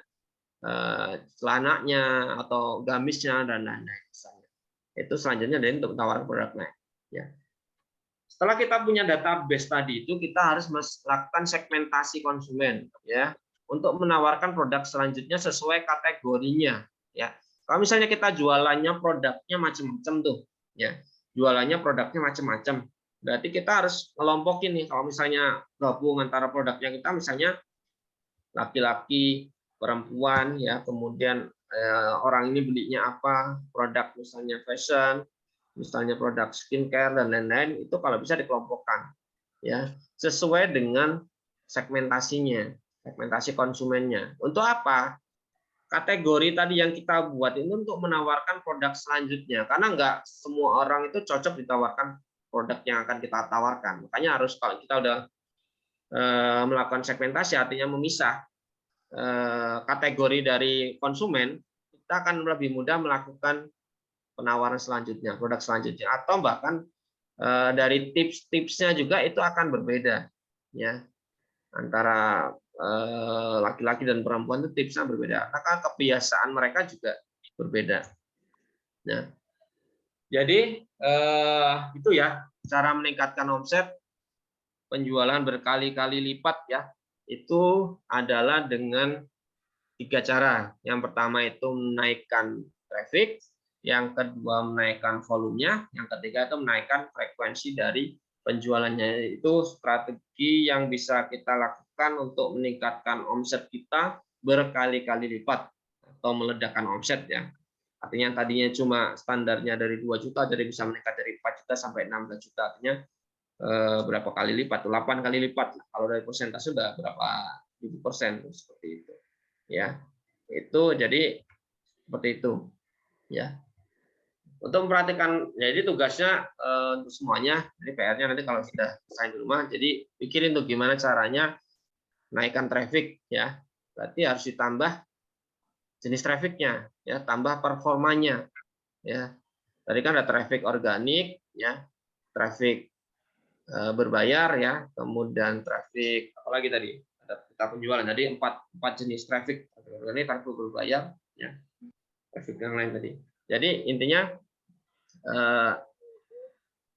celananya atau gamisnya dan lain-lain misalnya. Itu selanjutnya dari untuk tawaran produk lain. Ya. Setelah kita punya database tadi itu, kita harus melakukan segmentasi konsumen, ya, untuk menawarkan produk selanjutnya sesuai kategorinya. Ya, kalau misalnya kita jualannya produknya macam-macam tuh, ya, jualannya produknya macam-macam, berarti kita harus ngelompokin nih. Kalau misalnya gabung antara produknya kita, misalnya laki-laki, perempuan, ya, kemudian orang ini belinya apa, produk misalnya fashion, misalnya produk skincare dan lain-lain, itu kalau bisa dikelompokkan, ya, sesuai dengan segmentasinya, segmentasi konsumennya. Untuk apa? Kategori tadi yang kita buat ini untuk menawarkan produk selanjutnya, karena nggak semua orang itu cocok ditawarkan produk yang akan kita tawarkan. Makanya harus, kalau kita udah melakukan segmentasi, artinya memisah kategori dari konsumen, kita akan lebih mudah melakukan penawaran selanjutnya, produk selanjutnya, atau bahkan dari tips-tipsnya juga itu akan berbeda, ya, antara laki-laki dan perempuan itu tipsnya berbeda, karena kebiasaan mereka juga berbeda. Nah, jadi itu ya cara meningkatkan omset penjualan berkali-kali lipat, ya, itu adalah dengan 3 cara. Yang pertama itu menaikkan traffic, yang kedua menaikkan volumenya, yang ketiga itu menaikkan frekuensi dari penjualannya. Itu strategi yang bisa kita lakukan untuk meningkatkan omset kita berkali-kali lipat atau meledakkan omset, ya. Artinya tadinya cuma standarnya dari 2 juta jadi bisa meningkat dari 4 juta sampai 16 juta. Artinya berapa kali lipat? 8 kali lipat. Kalau dari persentase sudah berapa ribu persen, seperti itu. Ya. Itu jadi seperti itu, ya. Untuk memperhatikan, jadi tugasnya untuk semuanya, jadi PR-nya nanti kalau sudah selesai di rumah, jadi pikirin tuh gimana caranya naikkan traffic, ya. Berarti harus ditambah jenis trafficnya, ya, tambah performanya, ya. Tadi kan ada traffic organik, ya, traffic berbayar, ya, kemudian traffic apalagi tadi, ada kita penjualan, jadi empat jenis traffic, organik, traffic berbayar, ya, traffic yang lain tadi. Jadi intinya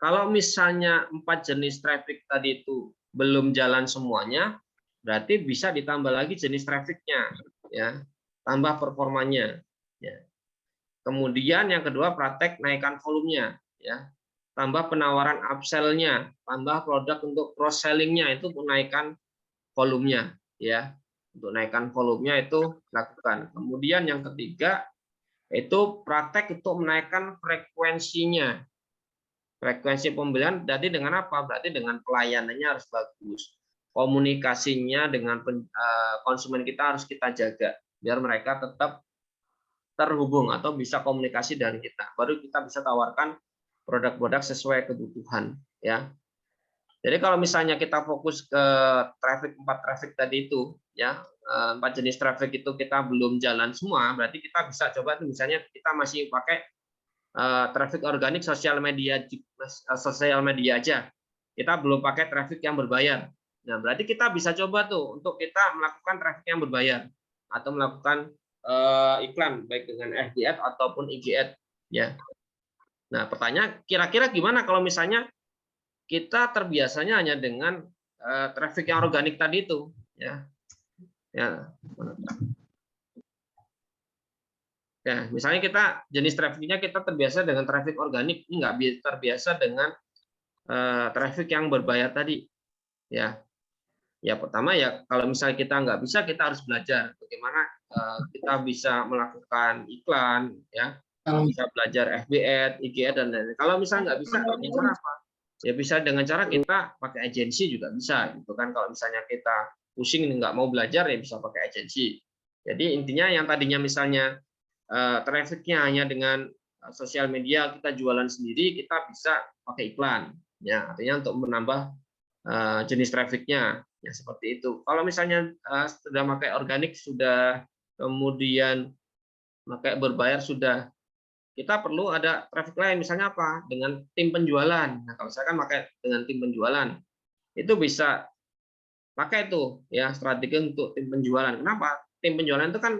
kalau misalnya 4 jenis traffic tadi itu belum jalan semuanya, berarti bisa ditambah lagi jenis trafficnya, ya, tambah performanya, ya. Kemudian yang kedua praktek naikkan volumenya, ya, tambah penawaran upsell-nya, tambah produk untuk cross selling-nya, itu menaikkan volumenya, ya. Untuk naikkan volumenya itu lakukan. Kemudian yang ketiga itu praktek untuk menaikkan frekuensinya. Frekuensi pembelian berarti dengan apa? Berarti dengan pelayanannya harus bagus. Komunikasinya dengan konsumen kita harus kita jaga biar mereka tetap terhubung atau bisa komunikasi dengan kita. Baru kita bisa tawarkan produk-produk sesuai kebutuhan, ya. Jadi kalau misalnya kita fokus ke traffic 4 traffic tadi itu, ya, 4 jenis traffic itu kita belum jalan semua, berarti kita bisa coba tuh misalnya kita masih pakai traffic organik sosial media aja. Kita belum pakai traffic yang berbayar. Nah, berarti kita bisa coba tuh untuk kita melakukan traffic yang berbayar atau melakukan iklan baik dengan FB Ads ataupun IG Ads, ya. Nah, pertanyaan kira-kira gimana kalau misalnya kita terbiasanya hanya dengan traffic yang organik tadi itu, ya. Ya. Ya, misalnya kita jenis trafficnya kita terbiasa dengan traffic organik, ini nggak terbiasa dengan traffic yang berbayar tadi, ya. Ya pertama ya kalau misalnya kita nggak bisa, kita harus belajar bagaimana kita bisa melakukan iklan, ya. Bisa belajar FB Ad, IG Ad dan lain-lain. Kalau misalnya nggak bisa, dengan cara apa? Ya bisa dengan cara kita pakai agensi juga bisa, gitu kan. Kalau misalnya kita pusing nggak mau belajar ya bisa pakai agensi. Jadi intinya yang tadinya misalnya trafficnya hanya dengan sosial media kita jualan sendiri, kita bisa pakai iklan, ya artinya untuk menambah jenis trafficnya, ya seperti itu. Kalau misalnya sudah pakai organik, sudah kemudian pakai berbayar, sudah kita perlu ada traffic lain, misalnya apa? Dengan tim penjualan. Nah, kalau saya kan pakai dengan tim penjualan, itu bisa pakai itu ya strategi untuk tim penjualan. Kenapa? Tim penjualan itu kan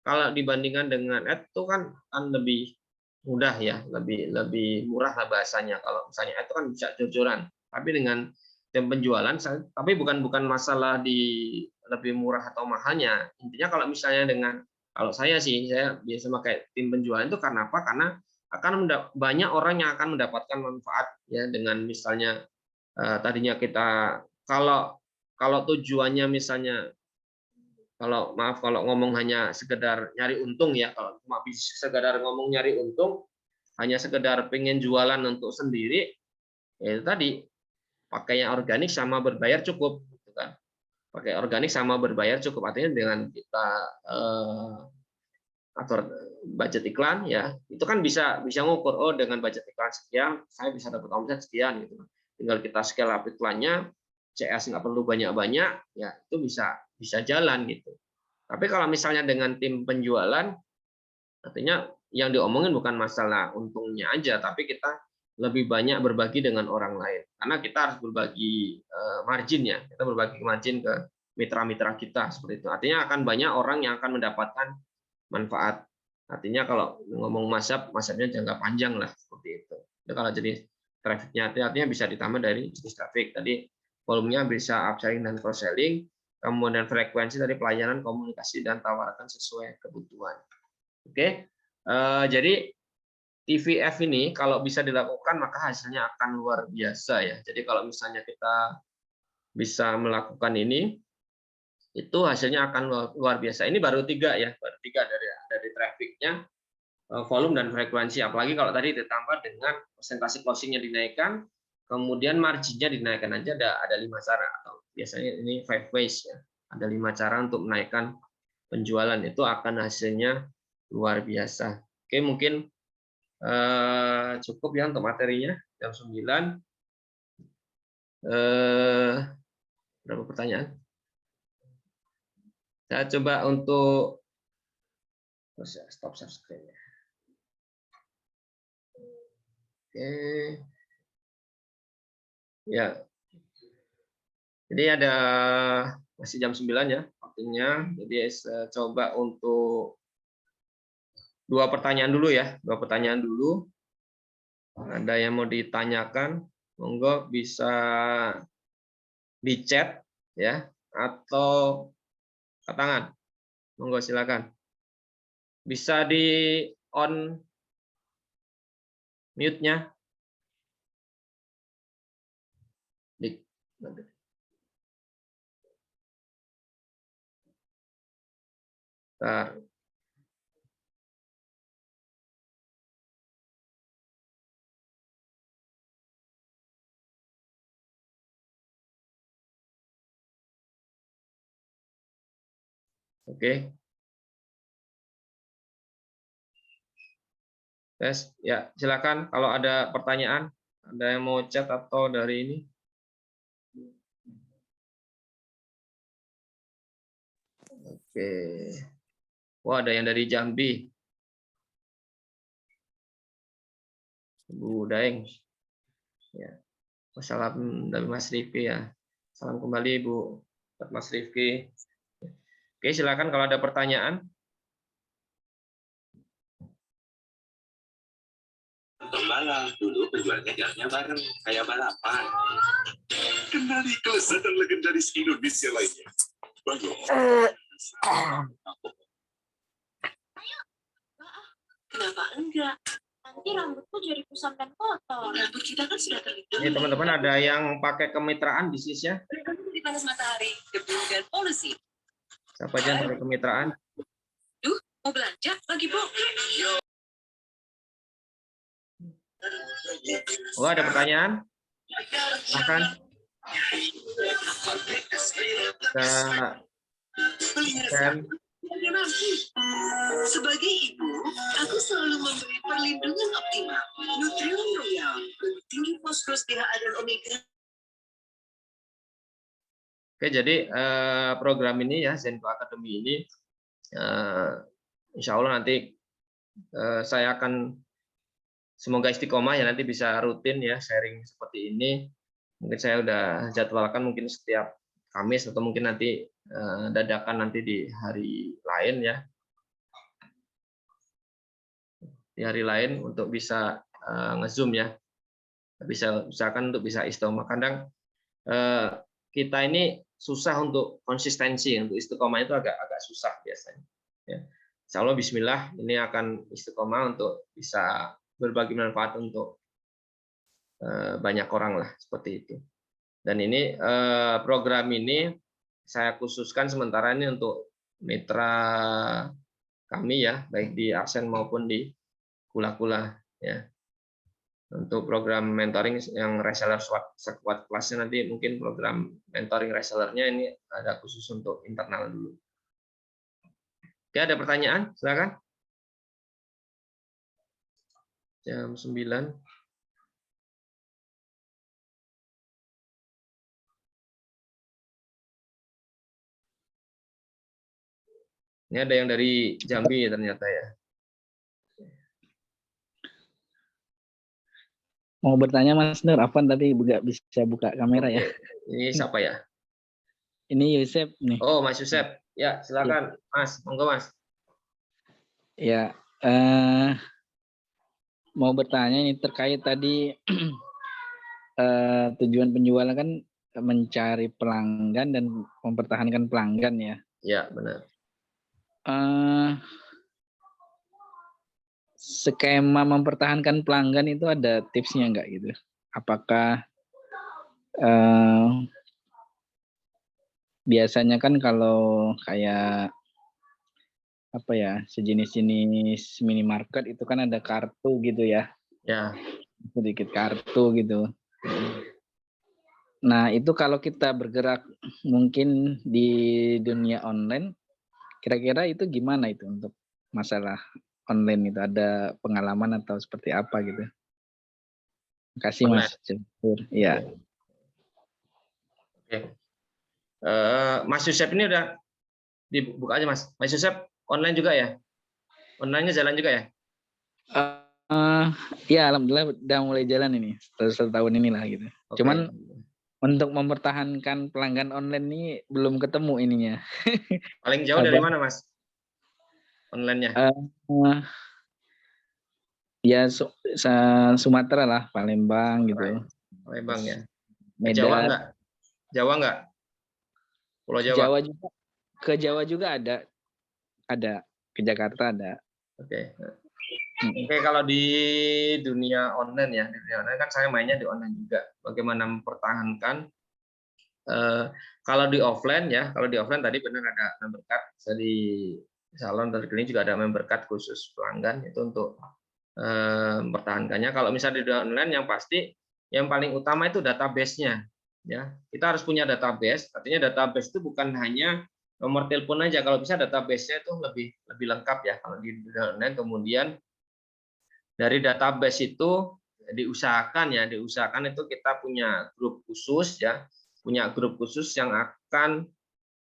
kalau dibandingkan dengan ad itu kan lebih mudah ya, lebih lebih murah lah bahasanya. Kalau misalnya ad itu kan bisa jor-joran. Tapi dengan tim penjualan, tapi bukan masalah di lebih murah atau mahalnya. Intinya kalau misalnya dengan kalau saya sih, saya biasa pakai tim penjualan itu karena apa? Karena akan banyak orang yang akan mendapatkan manfaat ya dengan misalnya tadinya kita kalau tujuannya misalnya kalau ngomong hanya sekedar nyari untung ya, kalau cuma bisa sekedar ngomong nyari untung, hanya sekedar pengen jualan untuk sendiri, ya itu tadi pakai yang organik sama berbayar cukup, gitu kan. Pakai organik sama berbayar cukup, artinya dengan kita atur budget iklan ya, itu kan bisa ngukur, oh dengan budget iklan sekian saya bisa dapat omset sekian gitu. Tinggal kita scale up iklannya, CS nggak perlu banyak-banyak, ya itu bisa jalan gitu. Tapi kalau misalnya dengan tim penjualan, artinya yang diomongin bukan masalah untungnya aja, tapi kita lebih banyak berbagi dengan orang lain. Karena kita harus berbagi margin ya, kita berbagi margin ke mitra-mitra kita seperti itu. Artinya akan banyak orang yang akan mendapatkan manfaat. Artinya kalau ngomong masabnya jangka panjang lah seperti itu. Jadi kalau jenis trafficnya artinya bisa ditambah dari jenis traffic. Tadi volumenya bisa upselling dan cross selling, kemudian frekuensi dari pelayanan, komunikasi dan tawarkan sesuai kebutuhan. Oke, jadi TVF ini kalau bisa dilakukan maka hasilnya akan luar biasa ya. Jadi kalau misalnya kita bisa melakukan ini, itu hasilnya akan luar biasa. Ini baru 3 ya, baru 3 dari trafficnya, volume dan frekuensi. Apalagi kalau tadi ditambah dengan presentasi closingnya dinaikkan, kemudian marginnya dinaikkan aja ada 5 cara. Atau biasanya ini 5 ways ya. Ada 5 cara untuk menaikkan penjualan, itu akan hasilnya luar biasa. Oke, mungkin cukup ya untuk materinya jam 9. Berapa pertanyaan? Saya coba untuk stop subscribe. Oke. Ya. Jadi ada masih jam 9 ya waktunya. Jadi saya coba untuk 2 pertanyaan dulu ya, 2 pertanyaan dulu. Ada yang mau ditanyakan, monggo bisa di chat ya atau angkat tangan. Monggo silakan. Bisa di on mute-nya. Bentar. Oke. Tes, ya silakan kalau ada pertanyaan, ada yang mau chat atau dari ini. Oke. Wah, ada yang dari Jambi. Bu Daeng. Ya. Salam dari Mas Rifki ya. Salam kembali Bu Mas Rifki. Oke, silakan kalau ada pertanyaan. Pembalap dulu penjualannya jalannya bareng kayak balapan. Kenali kelezatan legendaris Indonesia lainnya. Kenapa enggak? Nanti rambutku jadi kusam dan kotor. Rambut kita kan sudah terlindungi. Ini teman-teman ada yang pakai kemitraan bisnisnya. Di panas matahari, debu dan polusi. Siapa aja yang pakai kemitraan? Mau belanja lagi, Bu? Oh, ada pertanyaan? Silahkan. Kan. Sebagai ibu, aku selalu memberi perlindungan optimal. Nutrion Royal, tinggi fosfor, DHA dan omega. Oke, jadi program ini ya, Zenko Academy ini, insya Allah nanti saya akan semoga istiqomah ya, nanti bisa rutin ya sharing seperti ini. Mungkin saya udah jadwalkan mungkin setiap Kamis atau mungkin nanti dadakan nanti di hari lain ya. Di hari lain untuk bisa nge-zoom ya. Bisa usahakan untuk bisa istiqomah. Kadang kita ini susah untuk konsistensi, untuk istiqomah itu agak susah biasanya. Ya. Insya Allah Bismillah ini akan istiqomah untuk bisa berbagi manfaat untuk banyak orang lah seperti itu. Dan ini program ini saya khususkan sementara ini untuk mitra kami ya, baik di Aksen maupun di Kula-Kula ya. Untuk program mentoring yang reseller sekuat kelasnya nanti mungkin program mentoring resellernya ini ada khusus untuk internal dulu. Oke, ada pertanyaan? Silakan. Jam 9. Ini ada yang dari Jambi ternyata ya. Mau bertanya Mas Nur, apa tadi bisa buka kamera ya? Ini siapa ya? Ini Yusuf nih. Oh, Mas Yusuf. Ya, silakan Mas. Monggo Mas. Ya, mau bertanya ini terkait tadi tujuan penjualan kan mencari pelanggan dan mempertahankan pelanggan ya. Ya, benar. Skema mempertahankan pelanggan itu ada tipsnya nggak gitu? Apakah biasanya kan kalau kayak apa ya, sejenis-jenis minimarket itu kan ada kartu gitu ya. Ya. Sedikit kartu gitu. Nah, itu kalau kita bergerak mungkin di dunia online, kira-kira itu gimana itu untuk masalah online itu? Ada pengalaman atau seperti apa gitu? Terima kasih Mas. Ya. Oke. Mas Yusuf ini udah dibuka aja Mas. Mas Yusuf online juga ya? Online-nya jalan juga ya? Ya, alhamdulillah udah mulai jalan ini. Setahun inilah gitu. Okay. Cuman untuk mempertahankan pelanggan online ini belum ketemu ininya. Paling jauh dari mana Mas? Online-nya? Ya Sumatera lah, Palembang gitu. Palembang ya. Medan. Jawa enggak? Jawa enggak? Pulau Jawa. Jawa juga. Ke Jawa juga ada. Ke Jakarta ada. Oke. Oke, kalau di dunia online ya, di dunia online kan saya mainnya di online juga. Bagaimana mempertahankan? Kalau di offline ya, kalau di offline tadi benar ada member card. Saya di salon dari klinik juga ada member card khusus pelanggan itu untuk mempertahankannya. Kalau misalnya di dunia online yang pasti yang paling utama itu database-nya. Ya, kita harus punya database. Artinya database itu bukan hanya nomor telepon aja. Kalau bisa database-nya itu lebih lengkap ya kalau di dunia online. Kemudian dari database itu diusahakan itu kita punya grup khusus ya, punya grup khusus yang akan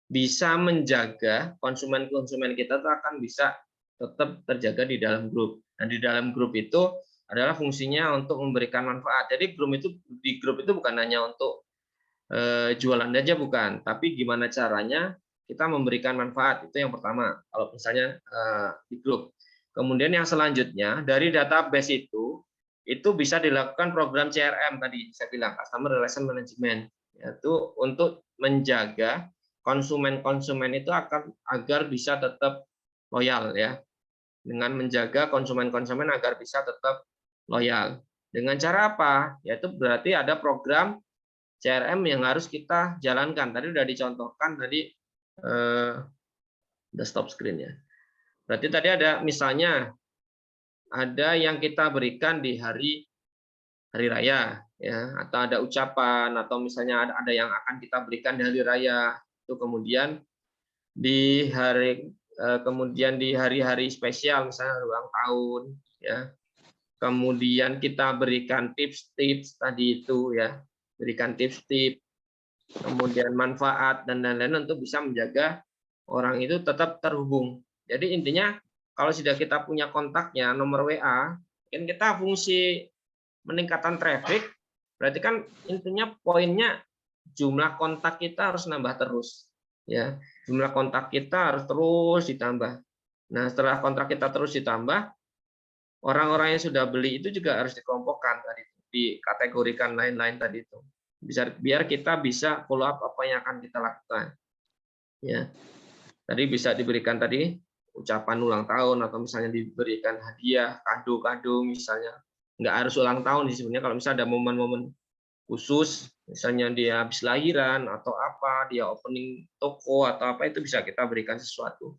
bisa menjaga konsumen-konsumen kita tuh akan bisa tetap terjaga di dalam grup. Dan di dalam grup itu adalah fungsinya untuk memberikan manfaat. Jadi di grup itu bukan hanya untuk jualan aja bukan, tapi gimana caranya kita memberikan manfaat, itu yang pertama kalau misalnya di grup. Kemudian yang selanjutnya dari database itu itu bisa dilakukan program CRM tadi saya bilang, Customer Relation Management, yaitu untuk menjaga konsumen-konsumen itu agar bisa tetap loyal ya, dengan menjaga konsumen-konsumen agar bisa tetap loyal. Dengan cara apa? Yaitu berarti ada program CRM yang harus kita jalankan. Tadi udah dicontohkan tadi udah stop screen ya. Berarti tadi ada misalnya ada yang kita berikan di hari raya ya, atau ada ucapan atau misalnya ada yang akan kita berikan di hari raya itu kemudian di hari-hari spesial misalnya ulang tahun ya. Kemudian kita berikan tips-tips tadi itu ya, berikan tips-tips, kemudian manfaat dan lain-lain untuk bisa menjaga orang itu tetap terhubung. Jadi intinya kalau sudah kita punya kontaknya, nomor WA, kan kita fungsi meningkatkan traffic, berarti kan intinya poinnya jumlah kontak kita harus nambah terus. Ya, jumlah kontak kita harus terus ditambah. Nah, setelah kontak kita terus ditambah, orang-orang yang sudah beli itu juga harus dikelompokkan tadi, dikategorikan lain-lain tadi itu. Biar kita bisa follow up apa yang akan kita lakukan. Ya. Tadi bisa diberikan tadi ucapan ulang tahun atau misalnya diberikan hadiah, kado-kado misalnya. Nggak harus ulang tahun sih sebenarnya, kalau misalnya ada momen-momen khusus, misalnya dia habis lahiran atau apa, dia opening toko atau apa, itu bisa kita berikan sesuatu.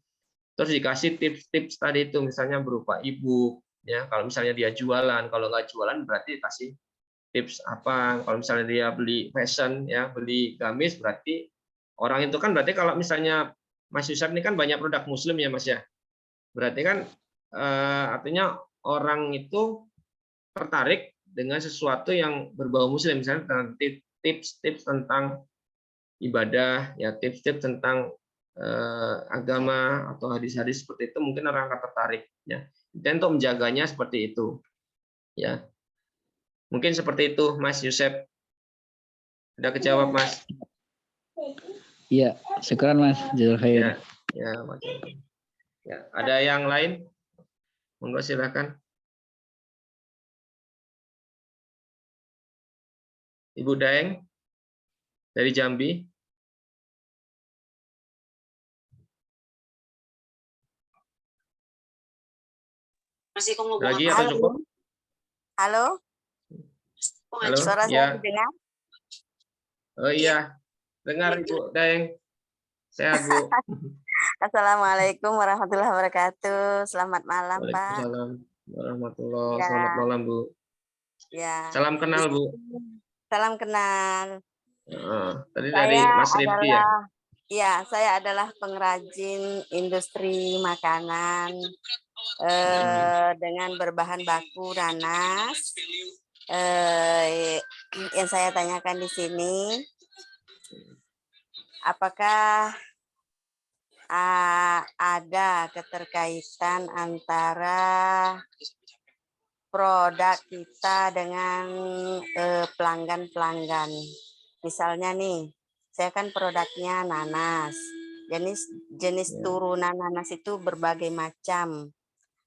Terus dikasih tips-tips tadi itu misalnya berupa e-book ya, kalau misalnya dia jualan, kalau nggak jualan berarti kasih tips apa, kalau misalnya dia beli fashion ya, beli gamis, berarti orang itu kan berarti kalau misalnya Mas Yusuf ini kan banyak produk muslim ya Mas ya, berarti kan artinya orang itu tertarik dengan sesuatu yang berbau muslim, misalnya tentang tips-tips tentang ibadah ya, tips-tips tentang agama atau hadis-hadis seperti itu, mungkin orang akan tertarik ya. Dan untuk menjaganya seperti itu ya, mungkin seperti itu Mas Yusuf. Sudah kejawab Mas? Iya, syukuran Mas. Ya, ya, ya. Ada yang lain? Monggo silakan. Ibu Daeng dari Jambi. Masih ngomong Lagi apa? atau cukup? Halo, Halo, suara ya. saya didengar? Oh iya, dengar Ibu Daeng. Sehat Bu. Assalamualaikum warahmatullahi wabarakatuh. Selamat malam, Pak. Waalaikumsalam warahmatullahi. Ya. Selamat malam Bu. Ya. Salam kenal Bu. Salam kenal. Tadi dari Mas Rifki ya? Iya, saya adalah pengrajin industri makanan dengan berbahan baku nanas. Yang saya tanyakan di sini, apakah ada keterkaitan antara produk kita dengan pelanggan-pelanggan. Misalnya nih, saya kan produknya nanas. Jenis turunan nanas itu berbagai macam.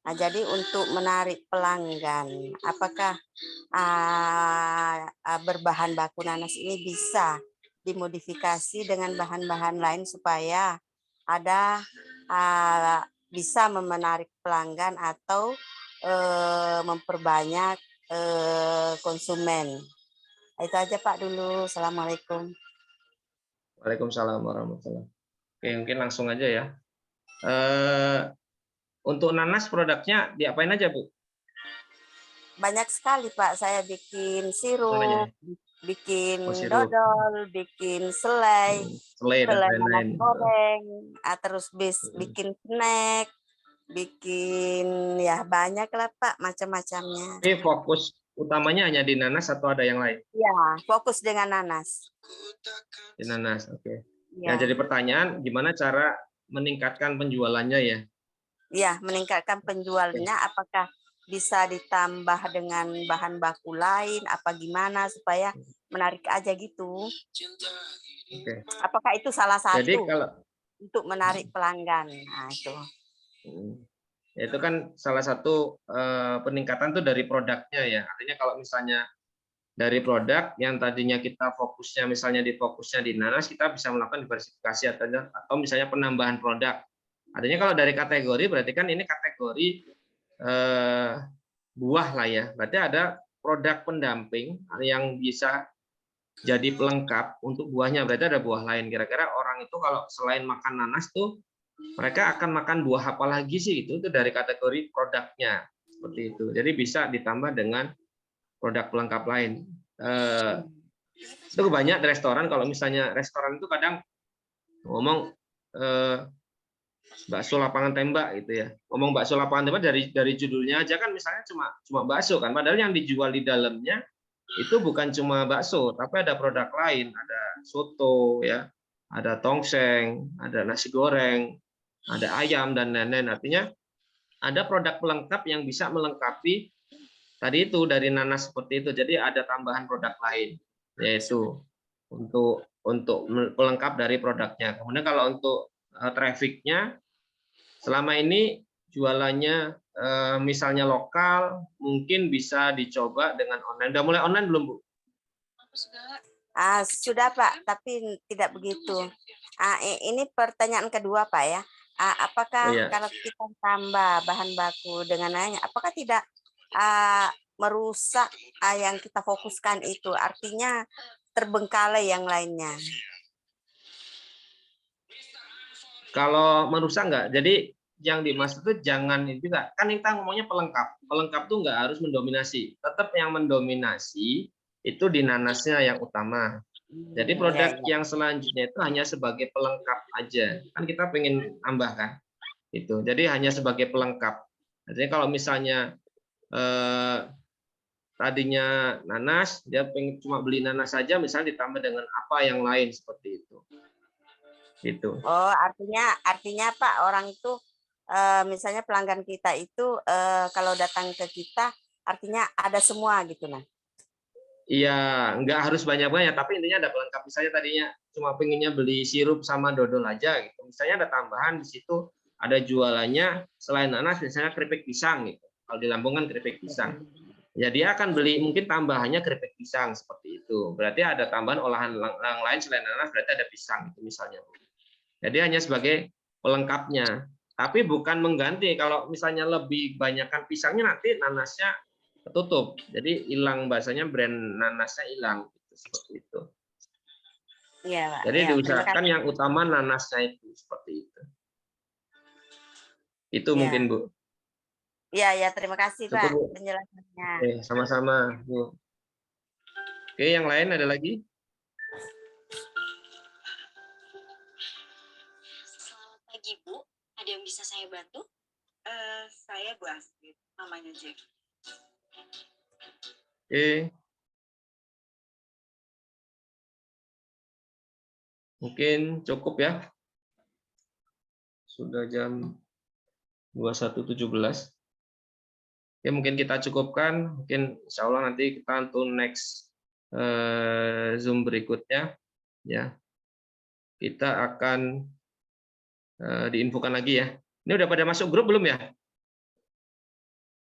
Nah, jadi untuk menarik pelanggan, apakah berbahan baku nanas ini bisa dimodifikasi dengan bahan-bahan lain supaya ada bisa menarik pelanggan atau memperbanyak konsumen. Itu aja Pak dulu. Assalamualaikum. Waalaikumsalam warahmatullahi. Oke, mungkin langsung aja ya. Untuk nanas produknya diapain aja Bu? Banyak sekali Pak. Saya bikin sirup, bikin dodol, bikin selai nanas goreng, terus bikin snack, bikin ya banyak lah Pak macam-macamnya. Tapi fokus utamanya hanya di nanas atau ada yang lain? Ya, fokus dengan nanas. Di nanas, oke. Ya. Nah, jadi pertanyaan gimana cara meningkatkan penjualannya ya? Ya, meningkatkan penjualnya apakah bisa ditambah dengan bahan baku lain apa gimana supaya menarik aja gitu. Oke. Apakah itu salah satu jadi kalau untuk menarik pelanggan? Nah, itu. Ya, itu kan salah satu peningkatan tuh dari produknya ya. Artinya kalau misalnya dari produk yang tadinya kita fokusnya misalnya di nanas, kita bisa melakukan diversifikasi atau misalnya penambahan produk. Artinya kalau dari kategori berarti kan ini kategori buah lah ya. Berarti ada produk pendamping yang bisa jadi pelengkap untuk buahnya. Berarti ada buah lain. Kira-kira orang itu kalau selain makan nanas tuh mereka akan makan buah apa lagi sih? Itu dari kategori produknya seperti itu. Jadi bisa ditambah dengan produk pelengkap lain. Itu banyak di restoran. Kalau misalnya restoran itu kadang ngomong bakso lapangan tembak gitu ya. Ngomong bakso lapangan tembak dari judulnya aja kan misalnya cuma bakso kan. Padahal yang dijual di dalamnya itu bukan cuma bakso, tapi ada produk lain, ada soto ya, ada tongseng, ada nasi goreng, ada ayam dan lain-lain. Artinya ada produk pelengkap yang bisa melengkapi tadi itu dari nanas seperti itu. Jadi ada tambahan produk lain yaitu untuk pelengkap dari produknya. Kemudian kalau untuk trafficnya selama ini jualannya misalnya lokal mungkin bisa dicoba dengan online. Udah mulai online belum, Bu? Sudah Pak, tapi tidak begitu. Ini pertanyaan kedua Pak ya. Apakah Iya. kalau kita tambah bahan baku dengan lainnya, apakah tidak merusak yang kita fokuskan itu? Artinya terbengkalai yang lainnya. Kalau merusak enggak. Jadi yang dimaksud itu jangan juga kan kita ngomongnya pelengkap. Pelengkap tuh enggak harus mendominasi. Tetap yang mendominasi itu di nanasnya yang utama. Jadi produk yang selanjutnya itu hanya sebagai pelengkap aja. Kan kita pengen tambahkan itu. Jadi hanya sebagai pelengkap. Jadi kalau misalnya tadinya nanas, dia pengen cuma beli nanas saja, misalnya ditambah dengan apa yang lain seperti itu. Gitu. Oh, artinya Pak, orang itu misalnya pelanggan kita itu kalau datang ke kita artinya ada semua gitu nah. Iya, nggak harus banyak-banyak, tapi intinya ada pelengkap. Misalnya tadinya cuma pengennya beli sirup sama dodol aja gitu. Misalnya ada tambahan di situ, ada jualannya selain nanas misalnya keripik pisang gitu. Kalau di Lampung kan keripik pisang. Ya dia akan beli mungkin tambahannya keripik pisang seperti itu. Berarti ada tambahan olahan yang lain selain nanas, berarti ada pisang itu misalnya. Jadi hanya sebagai pelengkapnya. Tapi bukan mengganti. Kalau misalnya lebih banyakkan pisangnya nanti nanasnya ketutup. Jadi hilang bahasanya brand nanasnya hilang gitu, seperti itu. Iya, Pak. Jadi Ya, diusahakan yang utama nanasnya itu seperti itu. Itu ya. mungkin Bu. Ya, terima kasih Cukup, Pak Bu. penjelasannya. Oke, sama-sama Bu. Oke, yang lain ada lagi? Selamat pagi Bu, ada yang bisa saya bantu? Saya Bu Astrid, namanya Jack. Oke. Mungkin cukup ya. Sudah jam 21.17. Oke, mungkin kita cukupkan. Mungkin insya Allah nanti kita untuk next Zoom berikutnya. Ya, kita akan diinfokan lagi ya. Ini udah pada masuk grup belum ya?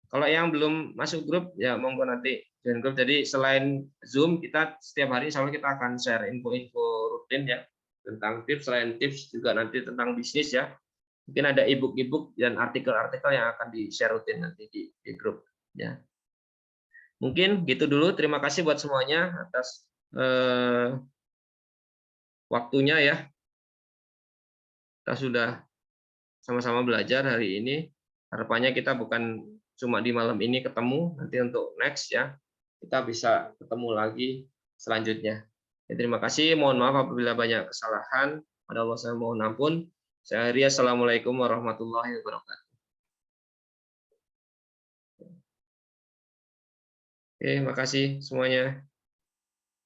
Kalau yang belum masuk grup ya monggo nanti join grup. Jadi selain Zoom kita setiap hari insya Allah kita akan share info-info rutin ya tentang tips. Selain tips juga nanti tentang bisnis ya. Mungkin ada e-book dan artikel-artikel yang akan di-share rutin nanti di grup ya. Mungkin gitu dulu. Terima kasih buat semuanya atas waktunya ya. Kita sudah sama-sama belajar hari ini. Harapannya kita bukan cuma di malam ini ketemu, nanti untuk next ya kita bisa ketemu lagi selanjutnya. Ya, terima kasih. Mohon maaf apabila banyak kesalahan. Pada Allah saya mohon ampun. Saya akhiri. Assalamualaikum warahmatullahi wabarakatuh. Oke, makasih semuanya.